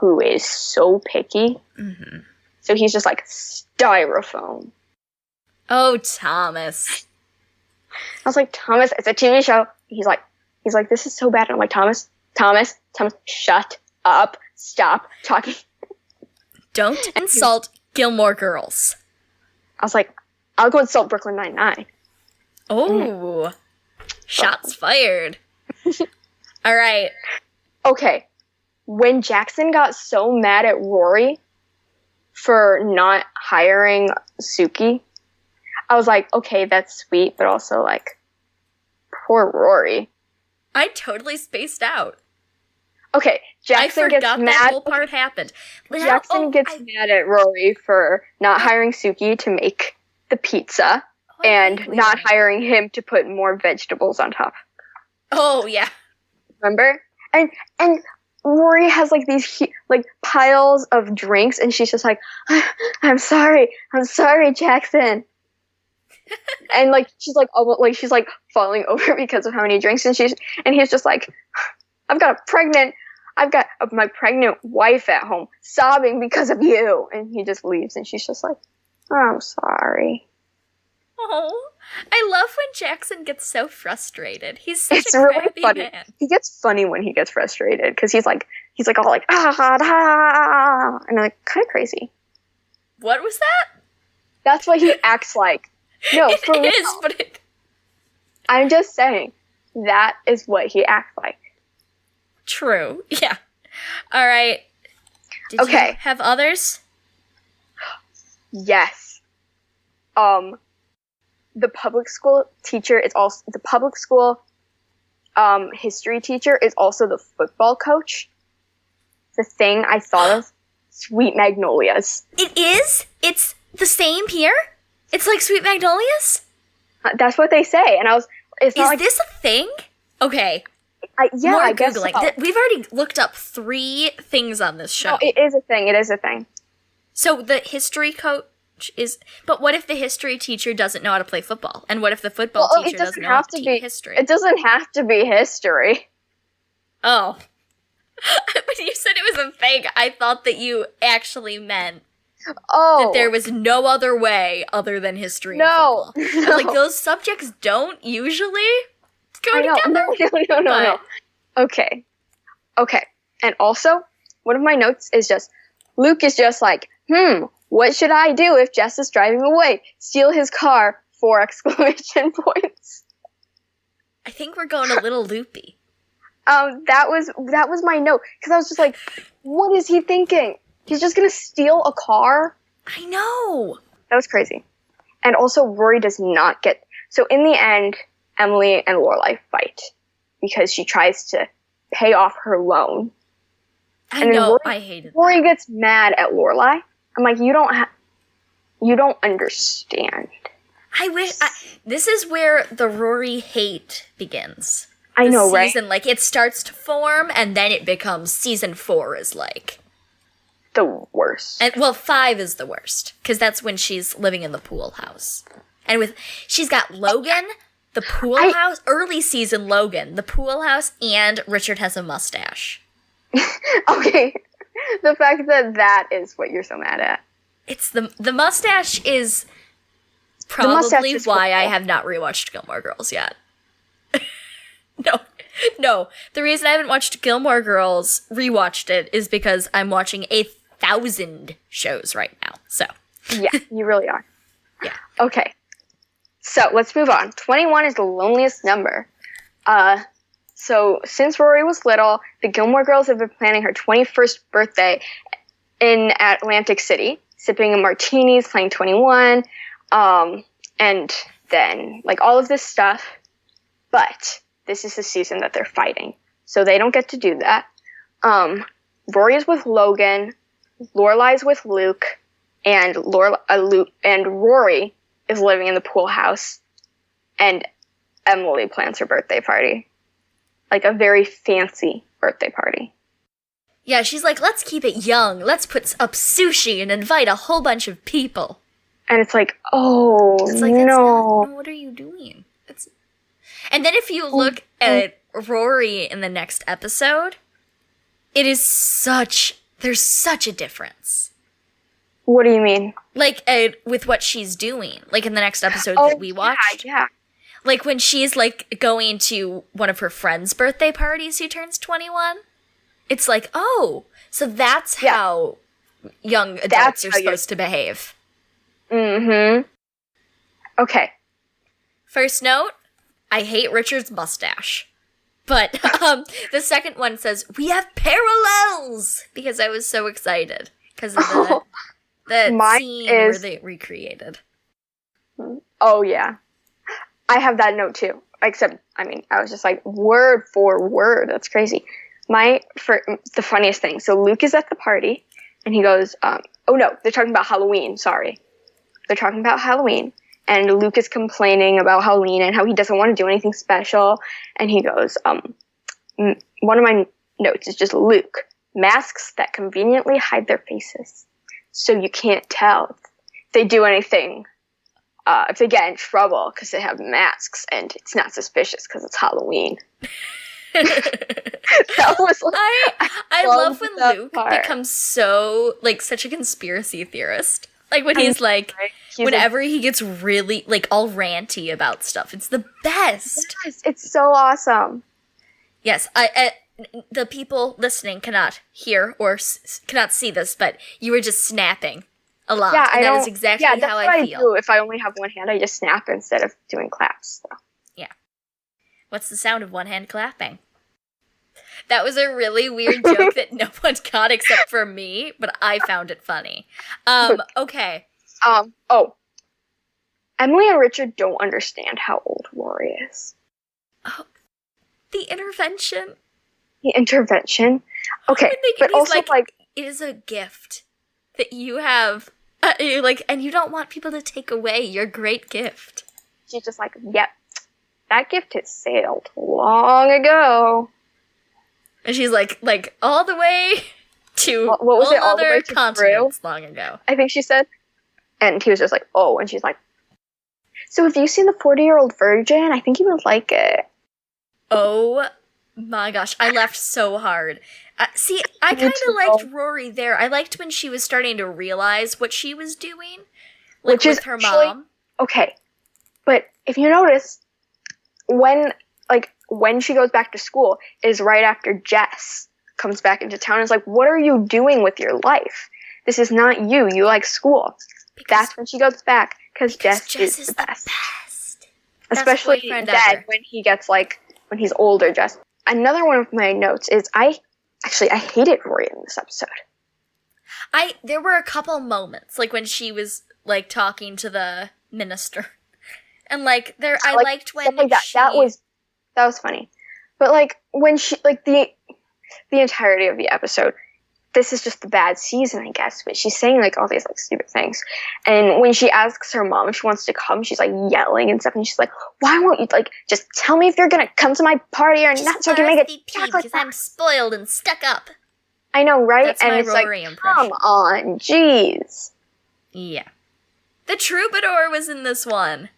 who is so picky. Mm-hmm. So he's just like styrofoam. Oh, Thomas. I was like, Thomas, it's a TV show. He's like, this is so bad. And I'm like, Thomas, shut up. Stop talking. Don't insult Gilmore Girls. I was like, I'll go insult Brooklyn Nine-Nine. Oh, shots fired. All right. Okay. When Jackson got so mad at Rory for not hiring Suki, I was like, okay, that's sweet, but also like, poor Rory. I totally spaced out. Okay, Jackson gets mad. That whole part happened. Jackson gets mad at Rory for not hiring Suki to make the pizza and not hiring him to put more vegetables on top. Oh yeah, remember? And Rory has like these like piles of drinks, and she's just like, I'm sorry, Jackson. And like she's like almost like she's like falling over because of how many drinks, and he's just like, I've got my pregnant wife at home sobbing because of you, and he just leaves, and she's just like, I'm sorry. Oh, I love when Jackson gets so frustrated. He's such it's a really crappy funny. man. He gets funny when he gets frustrated because he's like all like and I'm like kind of crazy. What was that? That's what he acts like. No, for real. It is, but I'm just saying that is what he acts like. True. Yeah. All right. Did you have others? Yes. The public school teacher is also the public school history teacher is also the football coach. The thing I thought of, Sweet Magnolias. It is? It's the same here? It's like Sweet Magnolias? That's what they say, and I was. It's not is this a thing? Okay. I guess Googling. so. We've already looked up 3 things on this show. No, it is a thing. It is a thing. So the history coach is... But what if the history teacher doesn't know how to play football? And what if the football teacher doesn't know how to teach history? It doesn't have to be history. Oh. When you said it was a thing, I thought that you actually meant that there was no other way other than history and football. No. Like, those subjects don't usually go together. No. Okay. And also, one of my notes is just, Luke is just like, what should I do if Jess is driving away? Steal his car, 4 exclamation points. I think we're going a little loopy. That was my note, because I was just like, what is he thinking? He's just gonna steal a car? I know! That was crazy. And also, Rory does not get... So in the end, Emily and Lorelai fight, because she tries to pay off her loan. I know, I hated that. Rory gets mad at Lorelai. I'm like, you don't understand. I wish... this is where the Rory hate begins. I know, right? Season, like, it starts to form, and then it becomes season 4 is, like... the worst. And, well, 5 is the worst, because that's when she's living in the pool house. And she's got Logan, the pool house, early season Logan, the pool house, and Richard has a mustache. Okay. The fact that is what you're so mad at. It's the mustache is probably why I have not rewatched Gilmore Girls yet. No. The reason I haven't watched Gilmore Girls, rewatched it, is because I'm watching 1,000 shows right now. So. Yeah, you really are. Yeah. Okay. So, let's move on. 21 is the loneliest number. So, since Rory was little, the Gilmore Girls have been planning her 21st birthday in Atlantic City, sipping martinis, playing 21, and then, like, all of this stuff. But this is the season that they're fighting, so they don't get to do that. Rory is with Logan, Lorelai's with Luke, and Rory is living in the pool house, and Emily plans her birthday party. Like a very fancy birthday party. Yeah, she's like, let's keep it young. Let's put up sushi and invite a whole bunch of people. And it's like, no. What are you doing? And then if you look at Rory in the next episode, there's such a difference. What do you mean? Like, with what she's doing. Like, in the next episode that we watched. Yeah. Like, when she's, like, going to one of her friend's birthday parties who turns 21. It's like, oh, so that's how young adults are supposed to behave. Mm-hmm. Okay. First note, I hate Richard's mustache. But the second one says, we have parallels! Because I was so excited. Because of the scene where they recreated. Oh, yeah. I have that note, too. Except, I was just like, word for word. That's crazy. The funniest thing. So Luke is at the party, and he goes, oh, no, they're talking about Halloween. Sorry. They're talking about Halloween. And Luke is complaining about Halloween and how he doesn't want to do anything special. And he goes, one of my notes is just Luke, masks that conveniently hide their faces. So you can't tell if they do anything, if they get in trouble because they have masks, and it's not suspicious because it's Halloween. That was like, I love when Luke becomes such a conspiracy theorist. Like, when he's like, whenever he gets really, like, all ranty about stuff. It's the best. Yes, it's so awesome. Yes, the people listening cannot hear or cannot see this, but you were just snapping a lot. Yeah, and that is exactly how I feel. Yeah, that's what I do. If I only have one hand, I just snap instead of doing claps. So. Yeah. What's the sound of one hand clapping? That was a really weird joke that no one got except for me, but I found it funny. Okay. Emily and Richard don't understand how old Rory is. Oh, the intervention. The intervention? Okay, but also, like... It is a gift that you have, and you don't want people to take away your great gift. She's just like, yep, that gift has sailed long ago. And she's like all the way to what was it? All the way other to continents long ago. I think she said. And he was just like, oh, and she's like, so have you seen the 40-Year-Old Virgin? I think you would like it. Oh my gosh, I laughed so hard. See, I kind of liked Rory there. I liked when she was starting to realize what she was doing, which with is her actually, mom. Okay, but if you notice, when she goes back to school is right after Jess comes back into town and is like, what are you doing with your life? This is not you. You like school. That's when she goes back, because Jess is the best. Especially Dad when he gets when he's older, Jess. Another one of my notes is I hated Rory in this episode. There were a couple moments, when she was, talking to the minister. And, I liked when that was funny. But, when she, the entirety of the episode, this is just the bad season, I guess, but she's saying, all these, stupid things. And when she asks her mom if she wants to come, she's, yelling and stuff, and she's like, why won't you, just tell me if you're gonna come to my party or not so I can make it because I'm spoiled and stuck up. I know, right? That's and my it's Rory impression. Come on, jeez. Yeah. The Troubadour was in this one.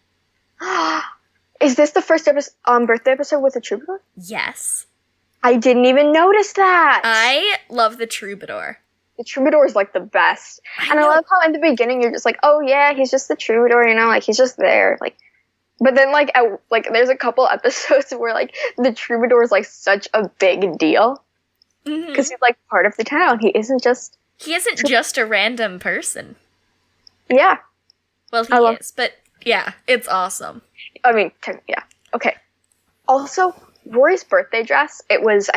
Is this the first birthday episode with the Troubadour? Yes. I didn't even notice that. I love the Troubadour. The Troubadour is the best. I love how in the beginning you're just like, oh yeah, he's just the Troubadour, he's just there. But then there's a couple episodes where the Troubadour is such a big deal. Because he's part of the town. He isn't just a random person. Yeah. Well, he is, but yeah, it's awesome. I mean, yeah. Okay. Also, Rory's birthday dress, it was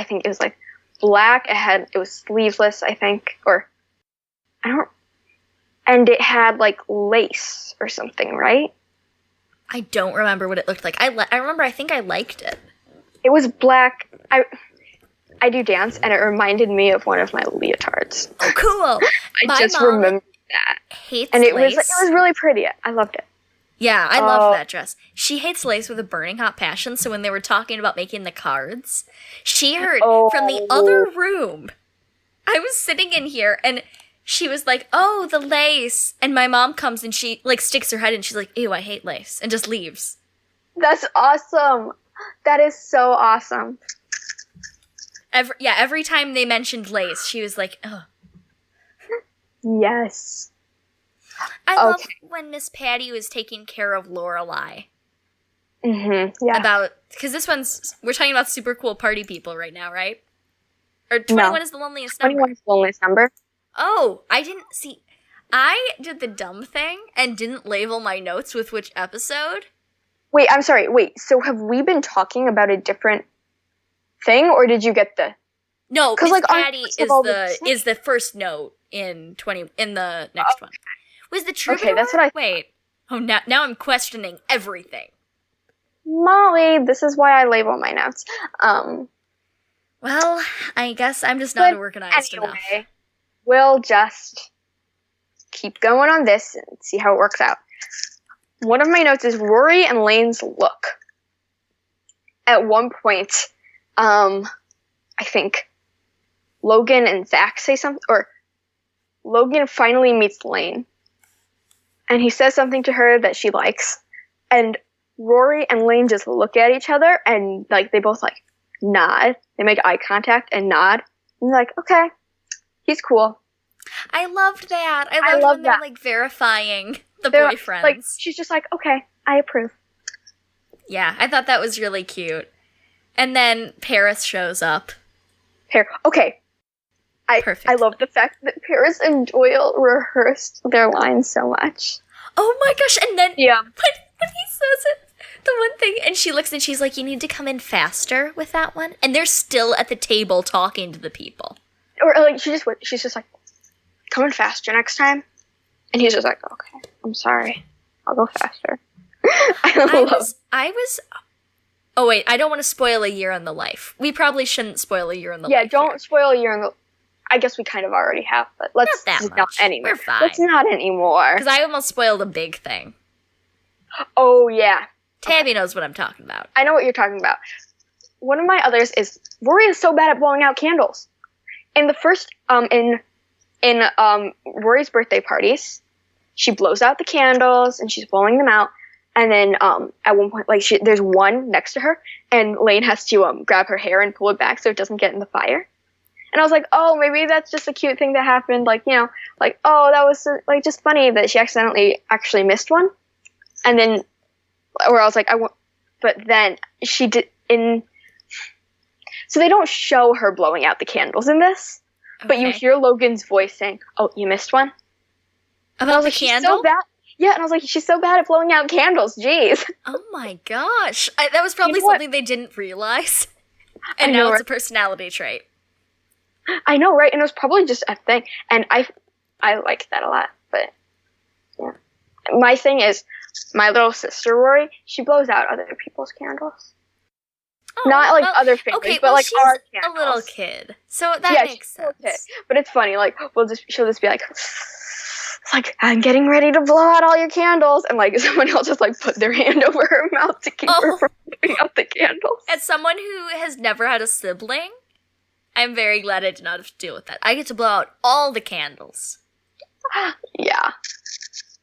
black. It was sleeveless, I think, and it had lace or something, right? I don't remember what it looked like. I remember, I think I liked it. It was black. I do dance, and it reminded me of one of my leotards. Oh, cool! I just remembered that. Hates and it lace. was really pretty. I loved it. Yeah, I love that dress. She hates lace with a burning hot passion, so when they were talking about making the cards, she heard from the other room. I was sitting in here, and she was like, oh, the lace. And my mom comes, and she, sticks her head in, and she's like, ew, I hate lace, and just leaves. That's awesome. That is so awesome. Every time they mentioned lace, she was like, ugh. Yes. I love when Miss Patty was taking care of Lorelai. Mm-hmm. Yeah. Because we're talking about super cool party people right now, right? Or 21 is the loneliest number. 21 is the loneliest number. Oh, I did the dumb thing and didn't label my notes with which episode. Wait, I'm sorry. Wait, so have we been talking about a different thing, or did you get the... No, Miss Patty is the first note in the next one. Was the Troubadour? Okay, that's what I... Wait. Oh, now I'm questioning everything. Molly, this is why I label my notes. Well, I guess I'm just not organized enough. We'll just keep going on this and see how it works out. One of my notes is Rory and Lane's look. At one point, I think Logan and Zach say something, or Logan finally meets Lane. And he says something to her that she likes. And Rory and Lane just look at each other and they both nod. They make eye contact and nod. And they're like, okay, he's cool. I loved that. I loved when they're verifying the boyfriends. She's just like, okay, I approve. Yeah, I thought that was really cute. And then Paris shows up. Okay. Perfect. I love the fact that Paris and Doyle rehearsed their lines so much. Oh my gosh, and then when he says it, The one thing, and she looks and she's like, you need to come in faster with that one. And they're still at the table talking to the people. Or like she's just like, come in faster next time. And he's just like, okay, I'm sorry. I'll go faster. Oh wait, I don't want to spoil a year in the life. We probably shouldn't spoil a year in the life. Yeah, don't spoil a year in the. I guess we kind of already have, but let's not anymore. We're fine. Let's not anymore. Because I almost spoiled a big thing. Oh yeah, Tabby knows what I'm talking about. I know what you're talking about. One of my others is Rory is so bad at blowing out candles. In the first in Rory's birthday parties, she blows out the candles and she's blowing them out. And then at one point, like there's one next to her, and Lane has to grab her hair and pull it back so it doesn't get in the fire. And I was like, oh, maybe that's just a cute thing that happened. Like, you know, like, oh, that was like just funny that she accidentally actually missed one. And then, or I was like, but then she did so they don't show her blowing out the candles in this, but you hear Logan's voice saying, oh, you missed one? About the candle? So bad. Yeah, and I was like, she's so bad at blowing out candles, jeez. Oh my gosh. That was probably something they didn't realize. And now it's a personality trait. I know, right? And it was probably just a thing. And I liked that a lot, but yeah. My thing is, my little sister, Rory, she blows out other people's candles. Oh, not like other families, but like our candles. A little kid. So that makes sense. Okay. But it's funny, like, she'll just be like, I'm getting ready to blow out all your candles. And like someone else just like put their hand over her mouth to keep her from blowing out the candles. As someone who has never had a sibling, I'm very glad I did not have to deal with that. I get to blow out all the candles. Yeah.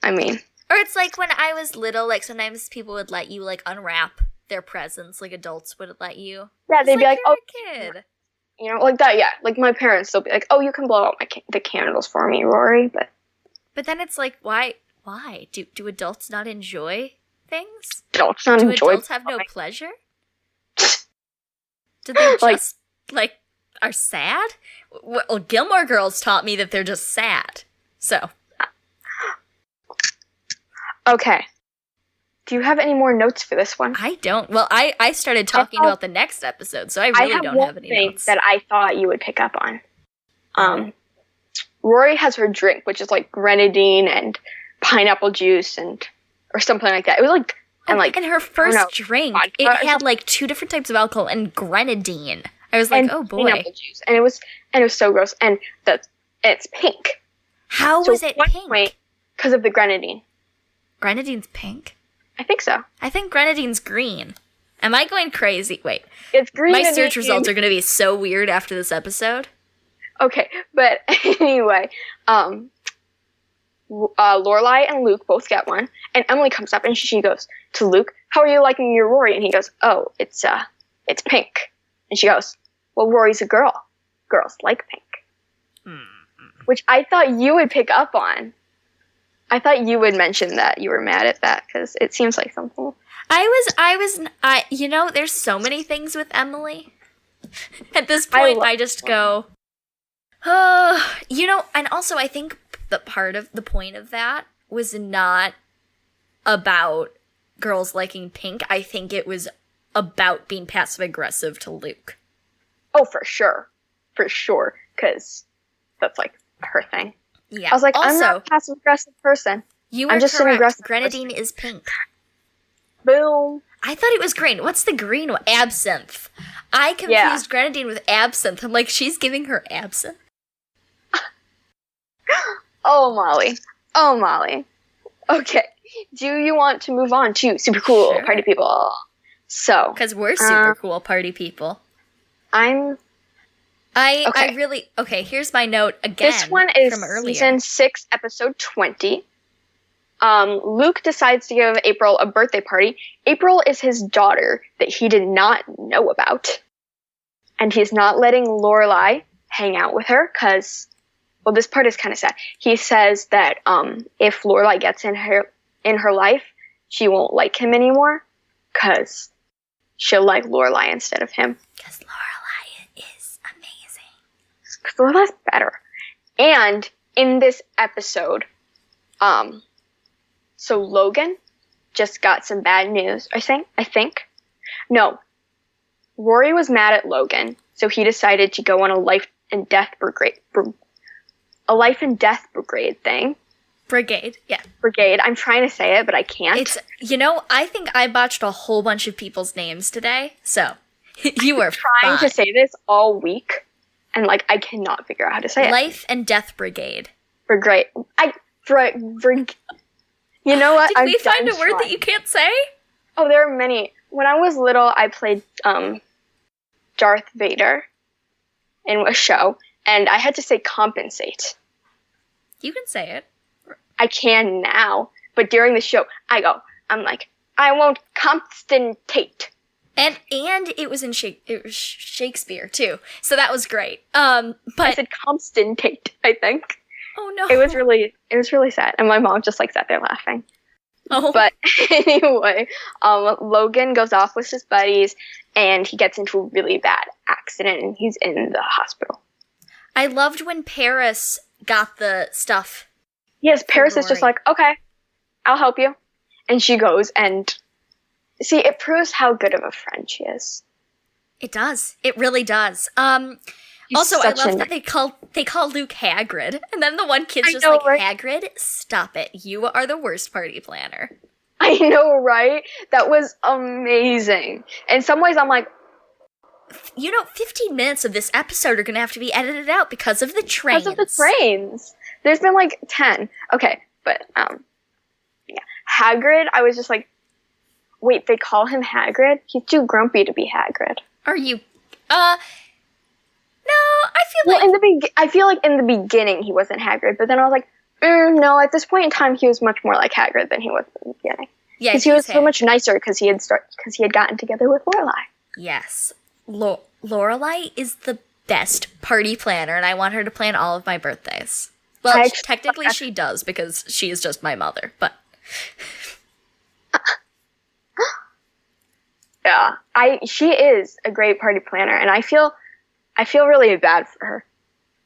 I mean. Or it's like when I was little, like sometimes people would let you like unwrap their presents, like adults would let you. Yeah, they'd be like, oh, kid. You know, like that, yeah. Like my parents, they'll be like, oh, you can blow out the candles for me, Rory, But then it's like, why? Do adults not enjoy things? Adults not enjoy. Do adults have no pleasure? Do they just, are sad? Well, Gilmore Girls taught me that they're just sad. So. Okay. Do you have any more notes for this one? I don't. Well, I started talking about the next episode, so I really don't have any notes. That I thought you would pick up on. Rory has her drink, which is like grenadine and pineapple juice or something like that. It was like and her first drink, it had like 2 different types of alcohol and grenadine. I was like, oh boy, pineapple juice, and it was so gross. And it's pink. How was it pink? Because of the grenadine. Grenadine's pink? I think so. I think grenadine's green. Am I going crazy? Wait. It's green. My search results are going to be so weird after this episode. Okay, but anyway, Lorelai and Luke both get one, and Emily comes up and she goes to Luke, "How are you liking your Rory?" And he goes, "Oh, it's pink." And she goes, "Well, Rory's a girl. Girls like pink." Mm-hmm. Which I thought you would pick up on. I thought you would mention that you were mad at that because it seems like something. You know, there's so many things with Emily. At this point, I just go, you know, and also I think that part of the point of that was not about girls liking pink. I think it was about being passive aggressive to Luke. Oh, for sure, because that's like her thing. Yeah. I was like, also, I'm not a passive aggressive person. I'm just correct. An aggressive Grenadine person. Is pink. Boom. I thought it was green. What's the green one? Absinthe. I confused Grenadine with absinthe. I'm like, she's giving her absinthe. Oh, Molly. Okay. Do you want to move on to super cool party people? So. Because we're super cool party people. Here's my note again. This one is from earlier. Season 6, episode 20. Luke decides to give April a birthday party. April is his daughter that he did not know about. And he's not letting Lorelai hang out with her because, well, this part is kind of sad. He says that if Lorelai gets in her life, she won't like him anymore because she'll like Lorelai instead of him. Because Lorelai is amazing. Because Lorelai's better. And in this episode, so Logan just got some bad news. I think. No. Rory was mad at Logan, so he decided to go on a life and death brigade thing. Brigade, yeah. Brigade. I'm trying to say it, but I can't. It's, I think I botched a whole bunch of people's names today, so you were trying to say this all week, and like I cannot figure out how to say it. Life and Death Brigade. Brigade. You know what? Did we find a word that you can't say? Oh, there are many. When I was little, I played Darth Vader in a show, and I had to say compensate. You can say it. I can now, but during the show, I'm like, I won't compensate. And it was in Shakespeare too, so that was great. But I said compensate, I think. Oh no! It was really sad, and my mom just like sat there laughing. Oh. But anyway, Logan goes off with his buddies, and he gets into a really bad accident, and he's in the hospital. I loved when Paris got the stuff. Yes, Paris is just like, okay, I'll help you. And she goes, and see, it proves how good of a friend she is. It does. It really does. Also, I love that they call Luke Hagrid, and then the one kid's just like, right? Hagrid, stop it. You are the worst party planner. I know, right? That was amazing. In some ways, I'm like, 15 minutes of this episode are going to have to be edited out because of the trains. Because of the trains. There's been like 10. Okay, but, yeah. Hagrid, I was just like, wait, they call him Hagrid? He's too grumpy to be Hagrid. Are you, no, I feel like in the beginning he wasn't Hagrid, but then I was like, no, at this point in time he was much more like Hagrid than he was in the beginning. Yeah, because he was so much nicer because he had gotten together with Lorelai. Yes, Lorelai is the best party planner, and I want her to plan all of my birthdays. Well, technically she does because she is just my mother, but yeah, she is a great party planner, and I feel really bad for her.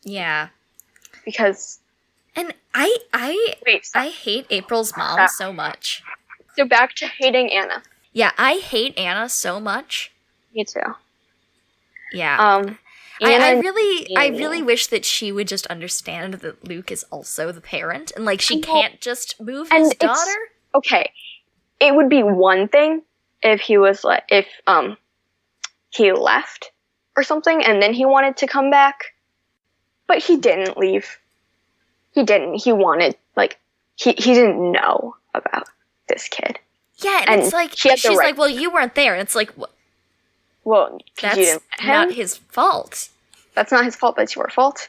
Yeah. Because... And I hate April's mom so much. So back to hating Anna. Yeah, I hate Anna so much. Me too. Yeah. I really wish that she would just understand that Luke is also the parent, and like she can't just move his daughter. Okay. It would be one thing if he was like, if he left or something, and then he wanted to come back. But he didn't leave. He didn't. He wanted, like, he didn't know about this kid. Yeah, and it's like, she's like, well, you weren't there. And it's like, well, that's not his fault. That's not his fault, but it's your fault.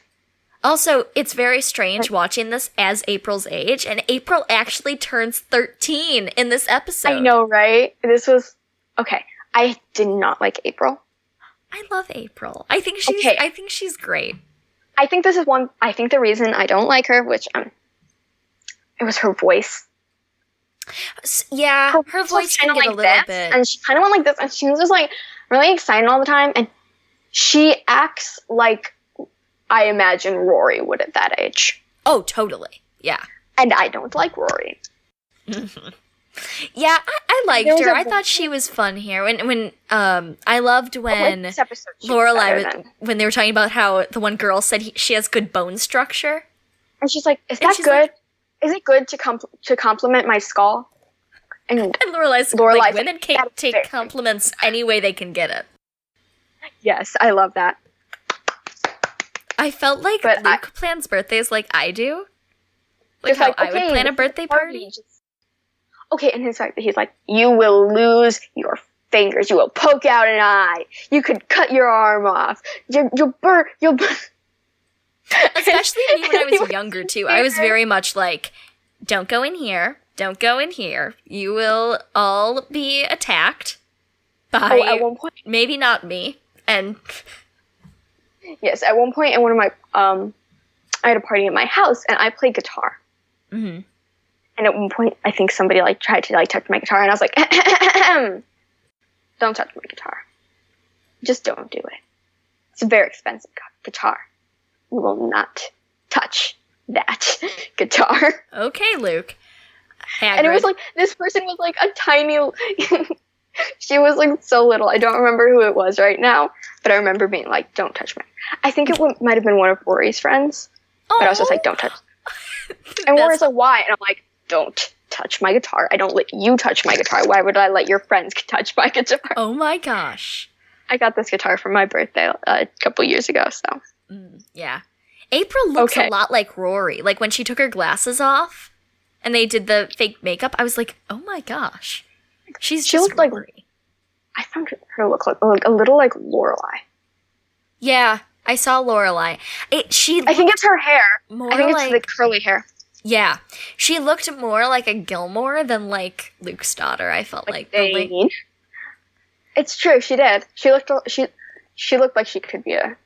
Also, it's very strange watching this as April's age, and April actually turns 13 in this episode. I know, right? This was, okay, I did not like April. I love April. I think she's great. I think the reason I don't like her, which, it was her voice. Yeah, her voice can get a little bit. And she kind of went like this, and she was just, like, really excited all the time, and she acts like I imagine Rory would at that age. Oh, totally. Yeah. And I don't like Rory. Yeah, I liked her. I thought she was fun here. When I loved when Lorelai, when they were talking about how the one girl said she has good bone structure. And she's like, is that good? Like, is it good to compliment my skull? And Lorelai's like, women can't take compliments any way they can get it. Yes, I love that. I felt like Luke plans birthdays like I do. Like how I would plan a birthday party. Okay, and he's like, you will lose your fingers. You will poke out an eye. You could cut your arm off. You'll burn. Especially me when I was younger, too. I was very much like, don't go in here. Don't go in here. You will all be attacked by at one point, maybe not me. And yes, at one point in one of my, I had a party in my house, and I played guitar. Mm-hmm. And at one point, I think somebody tried to touch my guitar, and I was like, don't touch my guitar. Just don't do it. It's a very expensive guitar. You will not touch that guitar. Okay, Luke. Hagrid. And it was like, this person was like a tiny, she was like so little. I don't remember who it was right now, but I remember being like, don't touch me. I think it might have been one of Rory's friends, but I was just like, don't touch. And Rory's like, why? And I'm like, don't touch my guitar. I don't let you touch my guitar. Why would I let your friends touch my guitar? Oh my gosh. I got this guitar for my birthday a couple years ago, so. Yeah. April looks a lot like Rory. Like when she took her glasses off and they did the fake makeup, I was like, oh my gosh. She looked Rory. like, I found her look like a little like Lorelai. Yeah, I saw Lorelai. I think it's her hair. I think it's the curly hair. Yeah. She looked more like a Gilmore than like Luke's daughter, I felt like. It's true, she did. She looked like she could be a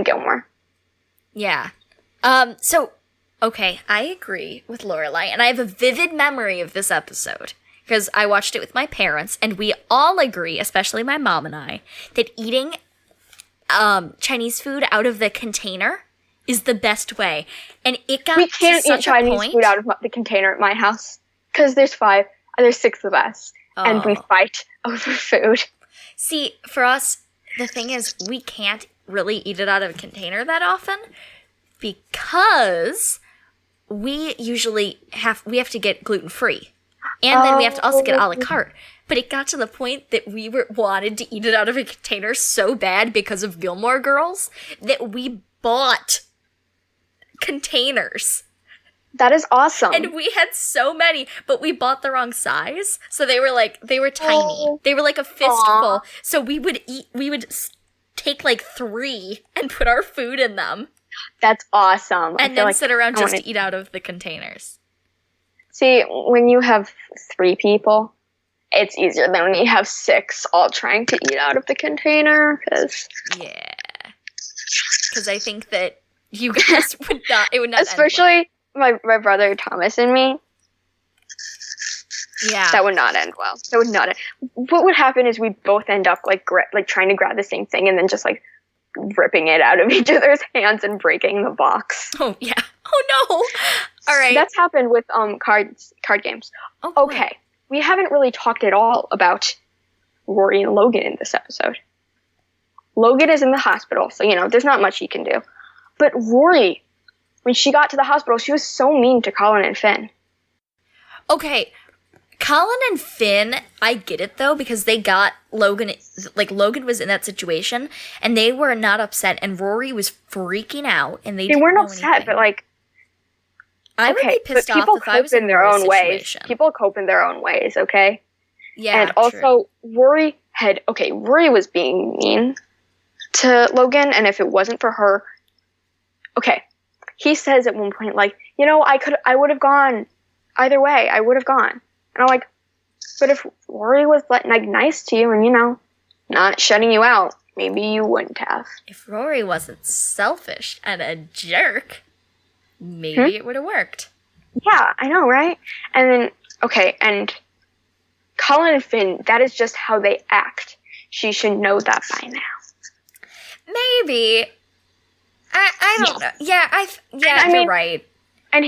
Gilmore. Yeah. So, okay, I agree with Lorelai, and I have a vivid memory of this episode, because I watched it with my parents, and we all agree, especially my mom and I, that eating Chinese food out of the container is the best way. And it got we can't to eat Chinese food out of the container at my house, because there's 6 of us, and we fight over food. See, for us, the thing is, we can't really eat it out of a container that often because we usually have to get gluten-free. And then we have to also get a la carte. But it got to the point that we wanted to eat it out of a container so bad because of Gilmore Girls that we bought containers. That is awesome. And we had so many, but we bought the wrong size. So they were tiny. They were like a fistful. So we would take like 3 and put our food in them. That's awesome. And then sit around just to eat out of the containers. See, when you have 3 people, it's easier than when you have 6 all trying to eat out of the container. Yeah. Because I think that you guys would not Especially my brother Thomas and me. Yeah. That would not end well. That would not end. What would happen is we'd both end up like trying to grab the same thing and then just like ripping it out of each other's hands and breaking the box. Oh, yeah. Oh, no. All right. That's happened with card games. Oh, cool. Okay. We haven't really talked at all about Rory and Logan in this episode. Logan is in the hospital, so, there's not much he can do. But Rory, when she got to the hospital, she was so mean to Colin and Finn. Okay. Colin and Finn, I get it, though, because they got Logan, like, Logan was in that situation, and they were not upset, and Rory was freaking out, and they weren't upset, but, like, I would be pissed off if I was in their own ways. situation. People cope in their own ways, okay? Yeah, and also, Rory was being mean to Logan, and if it wasn't for her, okay, he says at one point, like, I would have gone either way. I would have gone. And I'm like, but if Rory was like nice to you and, not shutting you out, maybe you wouldn't have. If Rory wasn't selfish and a jerk, maybe it would have worked. Yeah, I know, right? And then, okay, and Colin and Finn, that is just how they act. She should know that by now. Maybe. I don't know. Yeah, you're right. And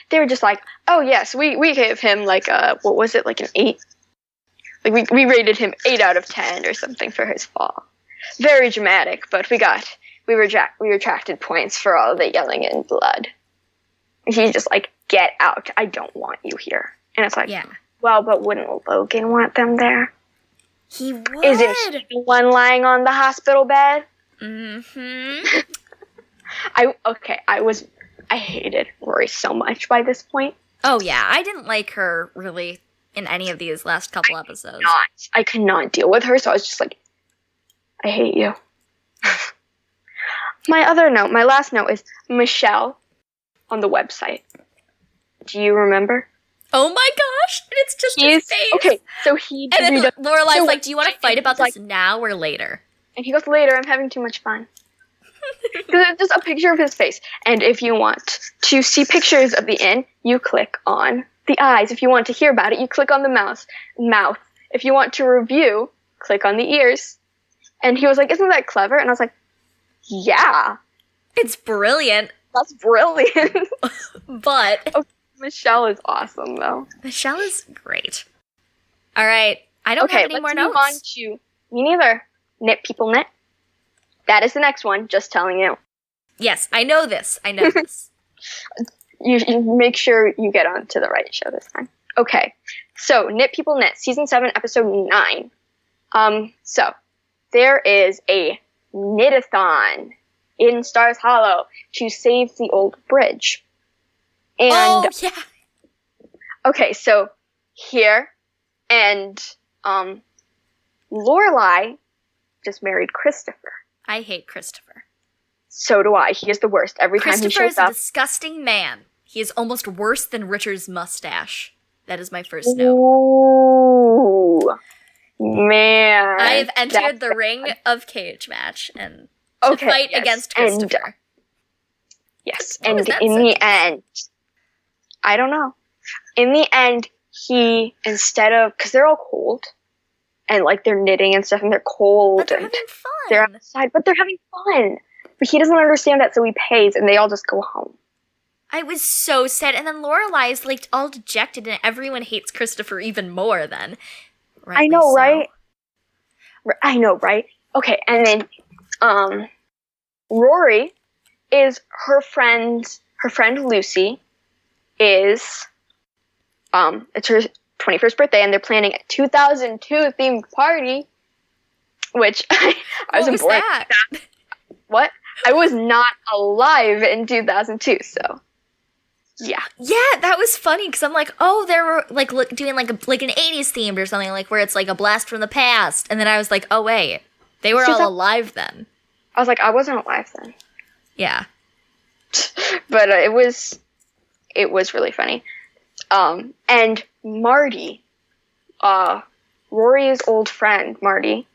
they were just like, oh yes, we gave him like what was it, like an 8? Like we rated him 8 out of 10 or something for his fall. Very dramatic, but we retracted points for all the yelling and blood. And he's just like, get out, I don't want you here. And it's like, yeah. Well, but wouldn't Logan want them there? He would. Isn't he the one lying on the hospital bed? Mm-hmm. I hated Rory so much by this point. Oh, yeah. I didn't like her, really, in any of these last couple episodes. I could not deal with her, so I was just like, I hate you. My last note is Michelle on the website. Do you remember? Oh my gosh! And it's just his face. Okay, so he... And then Lorelai's like, do you want to fight about this now or later? And he goes, later, I'm having too much fun. Because it's just a picture of his face. And if you want to see pictures of the inn, you click on the eyes. If you want to hear about it, you click on the mouth. If you want to review, click on the ears. And he was like, isn't that clever? And I was like, yeah. It's brilliant. That's brilliant. But... Okay, Michelle is awesome, though. Michelle is great. All right. I don't have any more notes. Let's move on to, me neither, Knit People Knit. That is the next one, just telling you. Yes, I know this. You make sure you get on to the right show this time. Okay, so Knit People Knit, Season 7, Episode 9. So, there is a knit-a-thon in Stars Hollow to save the old bridge. And, oh, yeah. Okay, so here, and Lorelai just married Christopher. I hate Christopher. So do I. He is the worst. Every time he shows up. Christopher is a disgusting man. He is almost worse than Richard's mustache. That is my first note. Ooh, man. I have entered the ring of cage match and to fight against Christopher. Yes, and in the end, I don't know. In the end, he, instead of, because they're all cold, and like they're knitting and stuff, and they're cold, but they're and having fun. They're outside, but they're having fun. But he doesn't understand that, so he pays, and they all just go home. I was so sad, and then Lorelai is like all dejected, and everyone hates Christopher even more. Then, I know, right? I know, right? Okay, and then, Rory is her friend Lucy is, it's her 21st birthday, and they're planning a 2002 themed party, which I was born. What? I was not alive in 2002, so yeah. Yeah, that was funny because I'm like, oh, they were like doing like an 80s themed or something, like where it's like a blast from the past, and then I was like, oh wait, they were all alive then. I was like, I wasn't alive then. Yeah, but it was really funny. And Marty, Rory's old friend Marty,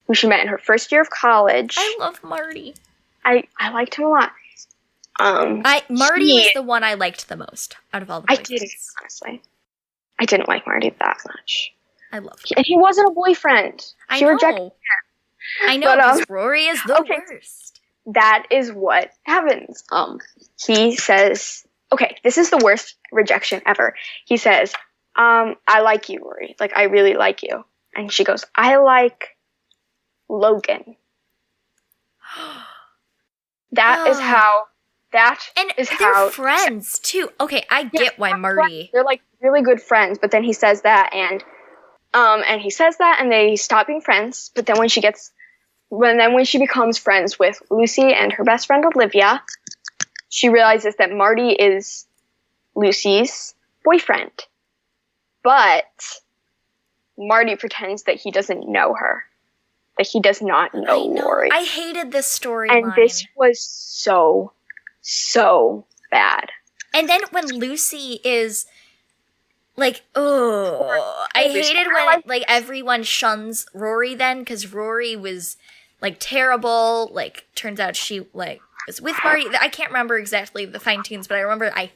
who she met in her first year of college. I love Marty. I liked him a lot. Marty was the one I liked the most out of all the boyfriends. I didn't, honestly. I didn't like Marty that much. I loved him. And he wasn't a boyfriend. She rejected him. I know, because Rory is the worst. That is what happens. He says, okay, this is the worst rejection ever. He says, I like you, Rory. Like, I really like you. And she goes, I like Logan. They're friends too. Okay, I get why Marty. They're like really good friends, but then he says that, and he says that, and they stop being friends. But then when she becomes friends with Lucy and her best friend Olivia, she realizes that Marty is Lucy's boyfriend. But Marty pretends that he doesn't know her. That he does not know Rory. I hated this storyline. And this was so bad. And then when Lucy is like, oh, I hated when like everyone shuns Rory then, because Rory was like terrible. Like, turns out she like was with Marty. I can't remember exactly the fine tunes, but I remember I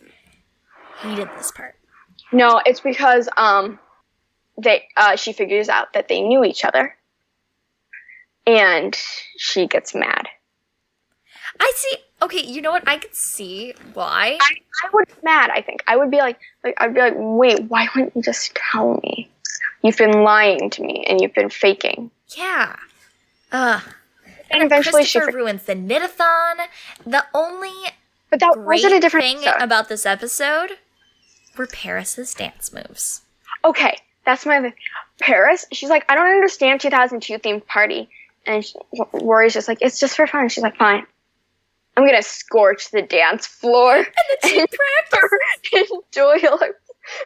hated this part. No, it's because she figures out that they knew each other, and she gets mad. I see. Okay, you know what? I could see why. I would be mad, I think. I would be like, I'd be like, wait, why wouldn't you just tell me? You've been lying to me, and you've been faking. Yeah. And eventually Christopher ruins the knit-a-thon. The only great thing about this episode were Paris's dance moves. Okay, that's my thing. Paris, she's like, I don't understand 2002 themed party. And Rory's just like, it's just for fun. She's like, fine. I'm going to scorch the dance floor. And then she practices. And Doyle are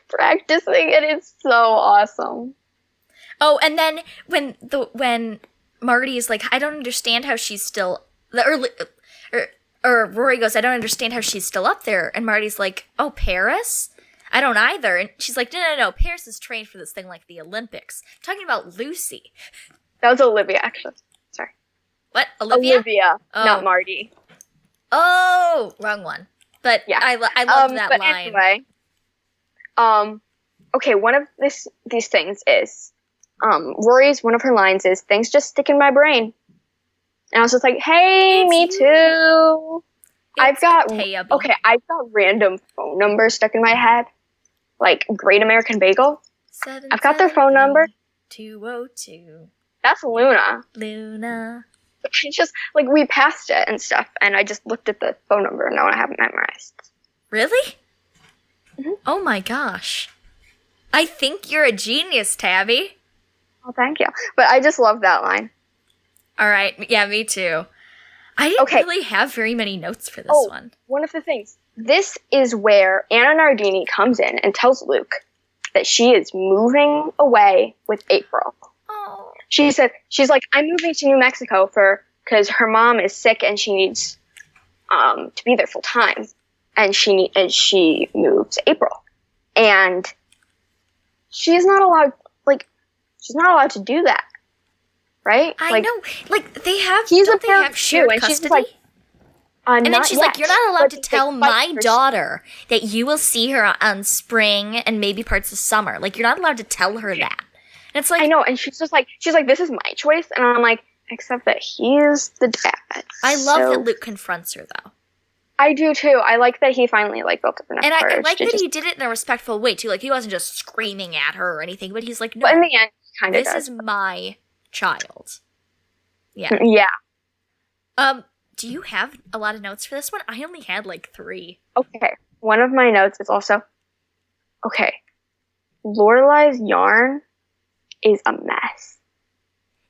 practicing, and it's so awesome. Oh, and then when Marty's like, I don't understand how she's still... Or Rory goes, I don't understand how she's still up there. And Marty's like, oh, Paris? I don't either. And she's like, no. Paris is trained for this thing like the Olympics. I'm talking about Lucy. That was Olivia, actually. Sorry. What? Olivia? Oh. Not Marty. Oh, wrong one. But yeah. I love that but line. Anyway, okay, one of these things is, Rory's, one of her lines is, things just stick in my brain. And I was just like, hey, me too. I've got Tabby. I've got random phone numbers stuck in my head, like Great American Bagel. I've got their phone number. 202. That's Luna. Luna. It's just like we passed it and stuff, and I just looked at the phone number and now I have it memorized. Really? Mm-hmm. Oh my gosh. I think you're a genius, Tabby. Oh, thank you. But I just love that line. All right. Yeah, me too. I didn't really have very many notes for this one. One of the things. This is where Anna Nardini comes in and tells Luke that she is moving away with April. Oh. She's like, I'm moving to New Mexico because her mom is sick and she needs to be there full time, and she moves April, and she's not allowed to do that, right? I know, like they have. He's don't they parent have shared too, custody? and then she's like, "You're not allowed to tell my daughter daughter that you will see her on spring and maybe parts of summer. Like, you're not allowed to tell her that." And it's like, I know, and she's like, this is my choice, and I'm like, except that he's the dad. I love that Luke confronts her, though. I do too. I like that he finally built up enough courage. And I like that he did it in a respectful way too. Like, he wasn't just screaming at her or anything, but he's like, "No, but in the end, kind of. This is my child." Yeah. Yeah. Do you have a lot of notes for this one? I only had like 3. Okay. One of my notes is also, Lorelai's yarn is a mess.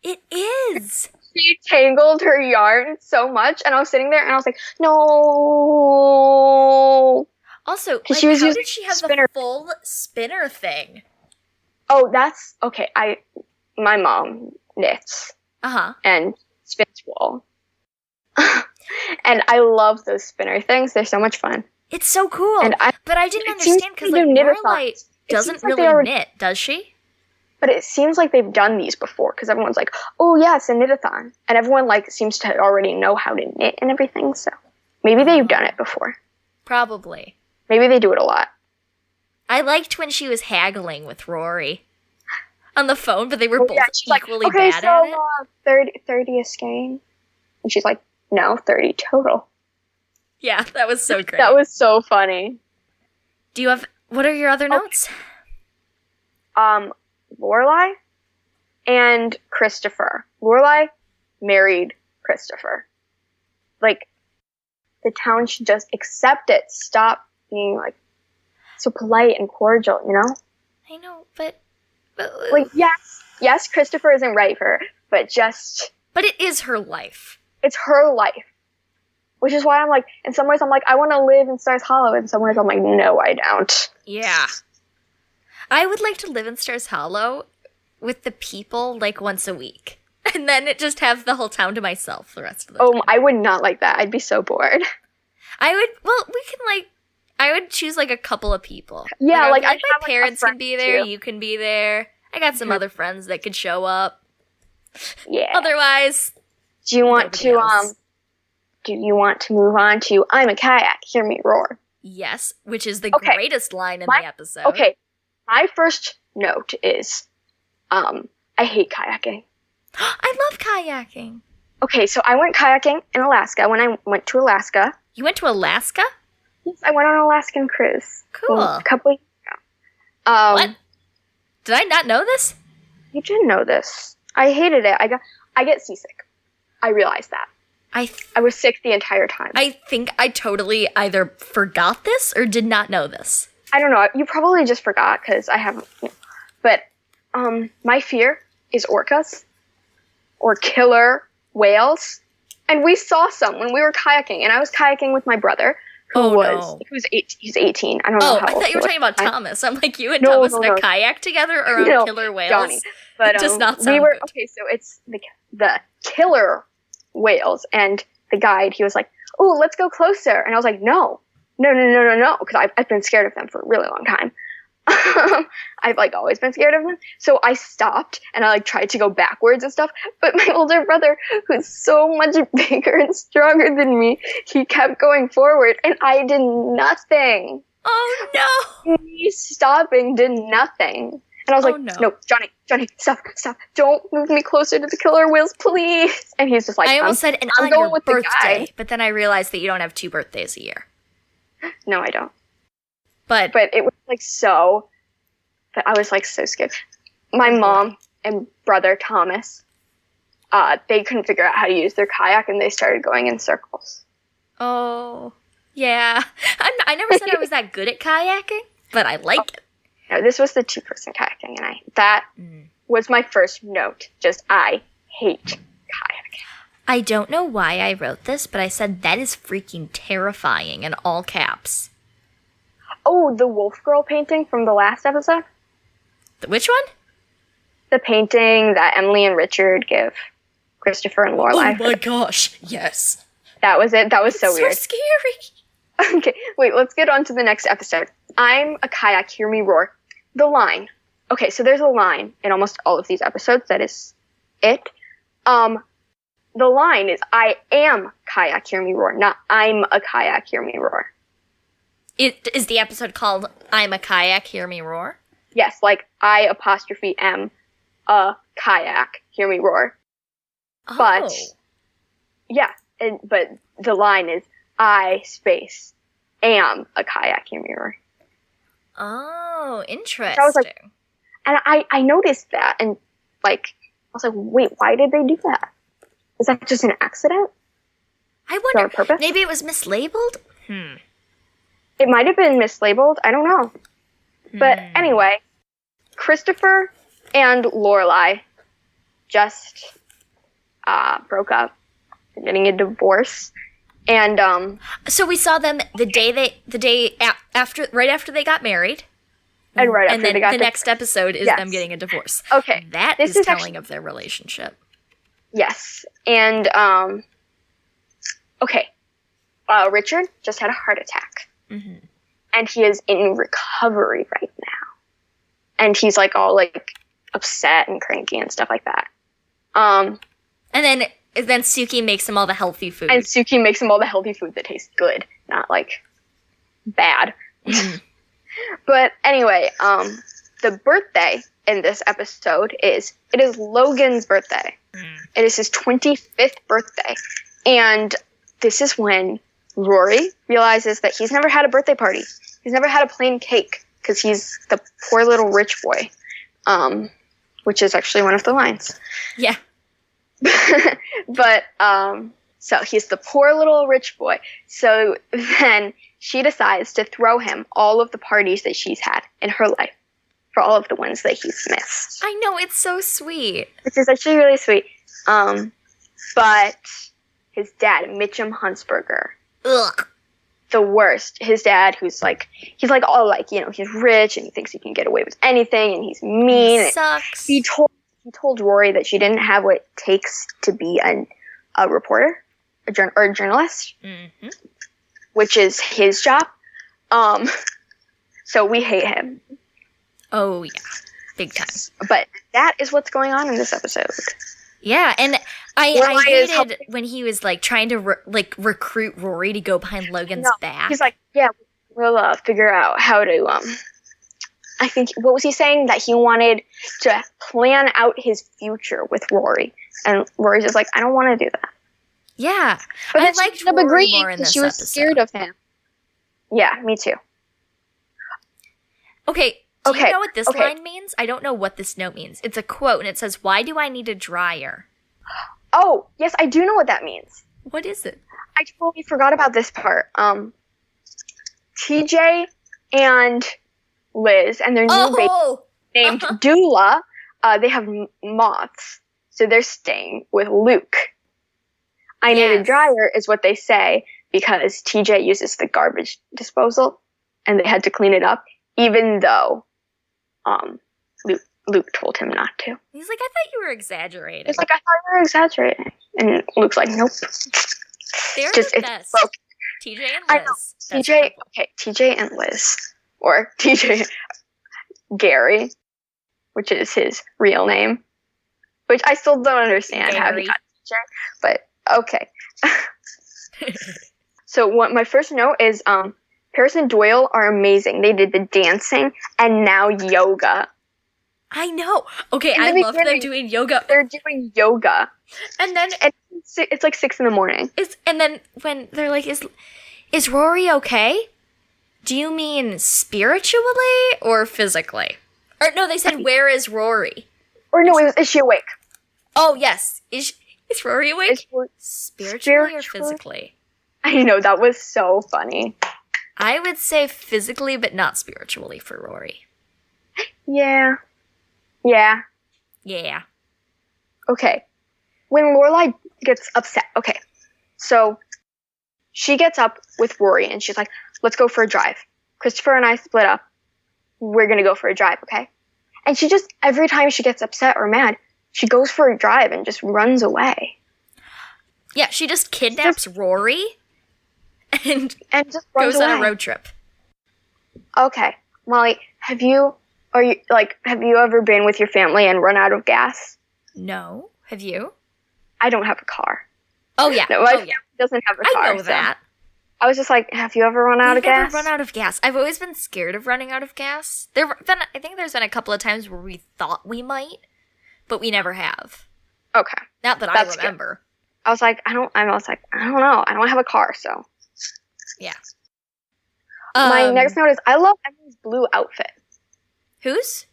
It is. She tangled her yarn so much, and I was sitting there, and I was like, no. Also, like, she was how using did she have spinner. the full spinner thing? Oh, that's, okay, my mom knits. Uh-huh. And spins wool. And I love those spinner things. They're so much fun. It's so cool. But I didn't understand because, like, Lorelai doesn't really knit, does she? But it seems like they've done these before, because everyone's like, oh yeah, it's a knit-a-thon. And everyone seems to already know how to knit and everything, so maybe they've done it before. Probably. Maybe they do it a lot. I liked when she was haggling with Rory on the phone, but they were both equally okay, bad so, at it. 30 a skein. And she's like, no, 30 total. Yeah, that was so great. That was so funny. What are your other notes? Lorelai and Christopher. Lorelai married Christopher. Like, the town should just accept it. Stop being, so polite and cordial, you know? I know, but yes, Christopher isn't right for her, but it is her life. It's her life. Which is why I'm like, in some ways I'm like, I want to live in Stars Hollow. In some ways I'm like, no, I don't. Yeah. I would like to live in Stars Hollow with the people, once a week. And then just have the whole town to myself the rest of the time. Oh, I would not like that. I'd be so bored. I would choose, a couple of people. Yeah, my my parents can be there, too. you can be there. I got some other friends that could show up. Yeah. Otherwise, do you want to move on to I'm a kayak, hear me roar? Yes, which is the greatest line in the episode. Okay, my first note is, I hate kayaking. I love kayaking. Okay, so I went kayaking in Alaska when I went to Alaska. You went to Alaska? Yes, I went on an Alaskan cruise. Cool. A couple years ago. What? Did I not know this? You didn't know this. I hated it. I get seasick. I realized that. I was sick the entire time. I think I totally either forgot this or did not know this. I don't know. You probably just forgot because I haven't. But my fear is orcas or killer whales. And we saw some when we were kayaking, and I was kayaking with my brother, he's 18. I don't know how I old thought you were talking about Thomas. I'm like, you and Thomas in a kayak together around killer whales? Johnny. But it does not sound good. Okay, so it's the killer whales, and the guide, he was like, oh, let's go closer. And I was like, no, because I've been scared of them for a really long time. I've always been scared of them. So I stopped and I tried to go backwards and stuff. But my older brother, who's so much bigger and stronger than me, he kept going forward and I did nothing. Oh no! Me stopping did nothing. And I was Oh, like, no. no, Johnny, stop. Don't move me closer to the killer whales, please. And he's just like, I almost said, and I'm on going your with the guy. birthday, but then I realized that you don't have 2 birthdays a year. No, I don't. But it was like so, that I was like so scared. My mom and brother Thomas, they couldn't figure out how to use their kayak, and they started going in circles. oh, yeah. I never said I was that good at kayaking, but I like it. No, this was the 2-person kayaking, and that was my first note. Just, I hate kayaking. I don't know why I wrote this, but I said that is freaking terrifying in all caps. Oh, the wolf girl painting from the last episode? Which one? The painting that Emily and Richard give Christopher and Lorelai. Oh my gosh, yes. That was it. That was so So weird. scary. Okay, wait, let's get on to the next episode. I'm a kayak, hear me roar. The line. Okay, so there's a line in almost all of these episodes. That is it. The line is, I am kayak, hear me roar, not I'm a kayak, hear me roar. Is the episode called I'm a Kayak, Hear Me Roar? Yes, like I apostrophe am a kayak, hear me roar. But, yeah, but the line is, I space am a kayak, hear me roar. Oh, interesting. So I was like, and I noticed that, and like, I was like, wait, why did they do that? Is that just an accident? I wonder, on purpose? maybe it was mislabeled? It might have been mislabeled. I don't know. But anyway, Christopher and Lorelai just broke up. They're getting a divorce. And So we saw them right after they got married. And right after and then they got the next episode is them getting a divorce. Okay. That This is is telling actually- of their relationship. Yes. And okay. Richard just had a heart attack. And he is in recovery right now. And he's like all like upset and cranky and stuff like that. And then Suki makes him all the healthy food. And Suki makes him all the healthy food that tastes good, not like bad. But anyway, the birthday in this episode it is Logan's birthday. It is his 25th birthday. And this is when Rory realizes that he's never had a birthday party. He's never had a plain cake because he's the poor little rich boy, which is actually one of the lines. Yeah. But, so he's the poor little rich boy. So then she decides to throw him all of the parties that she's had in her life for all of the ones that he's missed. I know, it's so sweet. Which is actually really sweet. But his dad, Mitchum Huntsberger, Ugh. the worst. His dad, he's all like, he's rich and he thinks he can get away with anything and he's mean. Sucks. He told Rory that she didn't have what it takes to be a reporter, or a journalist, which is his job. So we hate him. Oh, yeah. Big time. But that is what's going on in this episode. Yeah, and I is hated when he was like trying to recruit Rory to go behind Logan's back. He's like, yeah, we'll figure out how to I think, what was he saying? That he wanted to plan out his future with Rory. And Rory's just like, I don't want to do that. Yeah. But I liked Rory more in this she was episode. scared of him. Yeah, me too. Okay, do you Okay, know what this okay. line means? I don't know what this note means. It's a quote, and it says, "Why do I need a dryer?" Oh, yes, I do know what that means. What is it? I totally forgot about this part. TJ and Liz and their new baby named Dula, they have moths, so they're staying with Luke. I need a dryer is what they say because TJ uses the garbage disposal and they had to clean it up, even though Luke told him not to. He's like, I thought you were exaggerating. He's like, I thought you were exaggerating. And Luke's like, nope. They're Just, the it's best. broken. TJ and Liz. I know. TJ and Liz. Or TJ Gary, which is his real name. Which I still don't understand how he got TJ, but okay. So what my first note is Paris and Doyle are amazing. They did the dancing and now yoga. I know. Okay, In I the love them beginning, doing yoga. They're doing yoga. And then It's like 6 a.m. and then when they're like, is Rory okay? Do you mean spiritually or physically? Or no, they said, where is Rory? Or no, is she awake? Oh, yes. Is Rory awake? Spiritually or physically? I know, that was so funny. I would say physically, but not spiritually for Rory. Yeah. Yeah. Okay. When Lorelai gets upset, okay. So she gets up with Rory and she's like, let's go for a drive. Christopher and I split up. We're going to go for a drive, okay? And she just, every time she gets upset or mad, she goes for a drive and just runs away. Yeah, she just kidnaps Rory and just runs goes away. on a road trip. Okay. Molly, have you ever been with your family and run out of gas? No. Have you? I don't have a car. Oh, yeah. No, my family doesn't have a car. I know that. I was just like, have you ever run out of gas? I've never run out of gas. I've always been scared of running out of gas. I think there's been a couple of times where we thought we might, but we never have. Okay. Not that I remember. Good. I was like, I don't know. I don't have a car, so. Yeah. My next note is, I love Emily's blue outfit. Whose?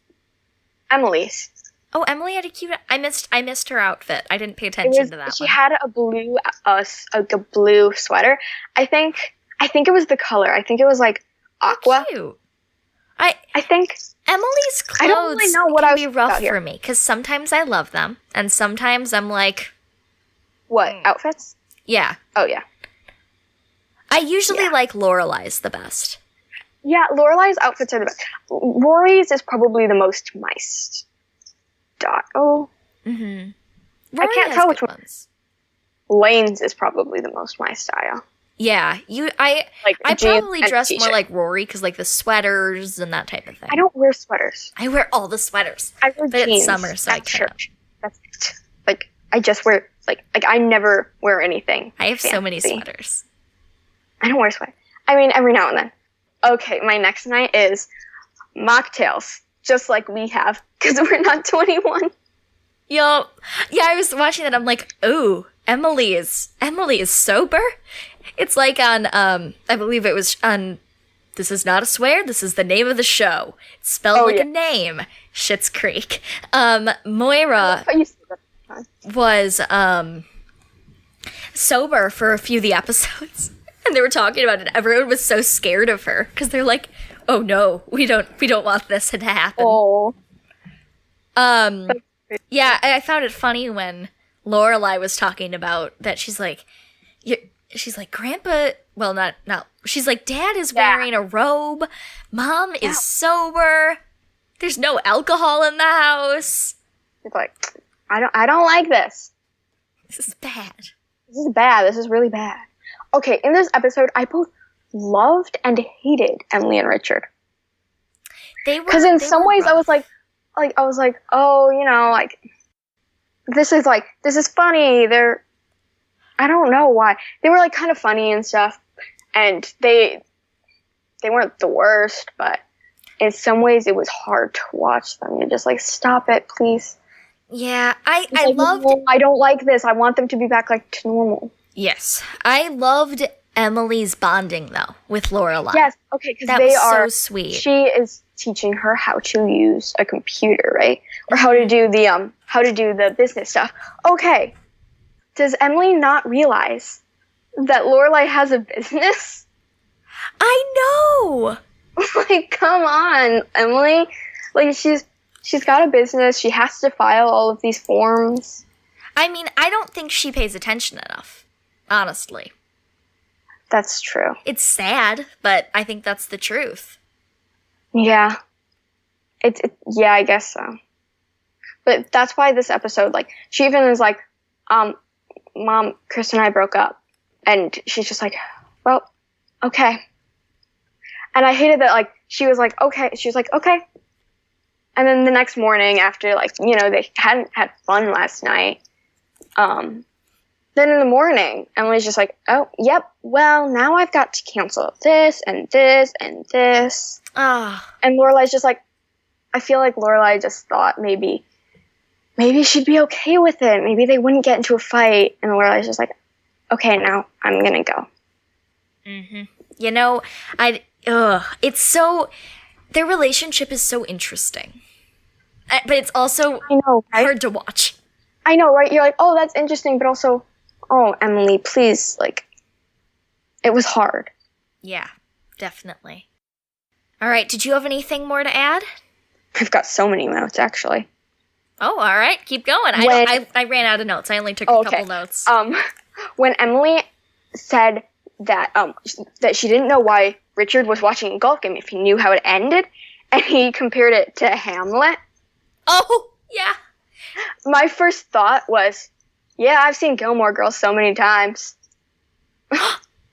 Emily's. Oh, Emily had a cute. I missed her outfit. I didn't pay attention to that. She had a blue, a blue sweater. I think it was the color. I think it was like aqua. Oh, cute. I think Emily's clothes I don't really know what can I was be rough about here. for me because sometimes I love them and sometimes I'm like, what outfits? Yeah. Oh yeah. I usually like Lorelai's the best. Yeah, Lorelai's outfits are the best. Rory's is probably the most my style. Mm-hmm. I can't tell which one. Lane's is probably the most my style. Yeah, I probably dress t-shirt. more like Rory because like the sweaters and that type of thing. I don't wear sweaters. I wear all the sweaters. I wear but jeans. It's summer, so I can't. Church. That's it. Like I just wear like I never wear anything. I have fancy. so many sweaters. I don't wear sweaters. I mean, every now and then. Okay, my next night is mocktails, just like we have, because we're not 21. Yo, yeah, I was watching that. I'm like, oh, Emily is sober. It's like on, I believe it was on. This is not a swear. This is the name of the show. It's spelled a name. Schitt's Creek. Moira was sober for a few of the episodes. And they were talking about it. Everyone was so scared of her because they're like, "Oh no, we don't want this to happen." Oh. Yeah, I found it funny when Lorelai was talking about that. She's like, Grandpa. Well, not. She's like, Dad is wearing a robe. Mom is sober. There's no alcohol in the house. It's like, I don't like this. This is bad. This is bad. This is really bad. Okay, in this episode, I both loved and hated Emily and Richard. Because in some ways, rough. I was like, oh, you know, like, this is funny. I don't know why. They were like kind of funny and stuff, and they weren't the worst, but in some ways, it was hard to watch them. You're just like, stop it, please. Yeah, I loved. No, I don't like this. I want them to be back like to normal. Yes, I loved Emily's bonding though with Lorelai. Yes, okay, because they are so sweet. She is teaching her how to use a computer, right? Or how to do the business stuff. Okay, does Emily not realize that Lorelai has a business? I know. Like, come on, Emily. Like, she's got a business. She has to file all of these forms. I mean, I don't think she pays attention enough. Honestly. That's true. It's sad, but I think that's the truth. Yeah. Yeah, I guess so. But that's why this episode, like, she even is like, Mom, Chris and I broke up. And she's just like, well, okay. And I hated that, like, she was like, okay. She was like, okay. And then the next morning after, like, you know, they hadn't had fun last night, then in the morning, Emily's just like, oh, yep, well, now I've got to cancel this and this and this. Ah. And Lorelai's just like, I feel like Lorelai just thought maybe she'd be okay with it. Maybe they wouldn't get into a fight. And Lorelai's just like, okay, now I'm going to go. Mm-hmm. You know, it's so, their relationship is so interesting. But it's also hard to watch. I know, right? You're like, oh, that's interesting, but also, oh, Emily, please, like, it was hard. Yeah, definitely. All right, did you have anything more to add? I've got so many notes, actually. Oh, all right, keep going. I ran out of notes. I only took a couple notes. When Emily said that she didn't know why Richard was watching a golf game if he knew how it ended, and he compared it to Hamlet. Oh, yeah. My first thought was, yeah, I've seen Gilmore Girls so many times.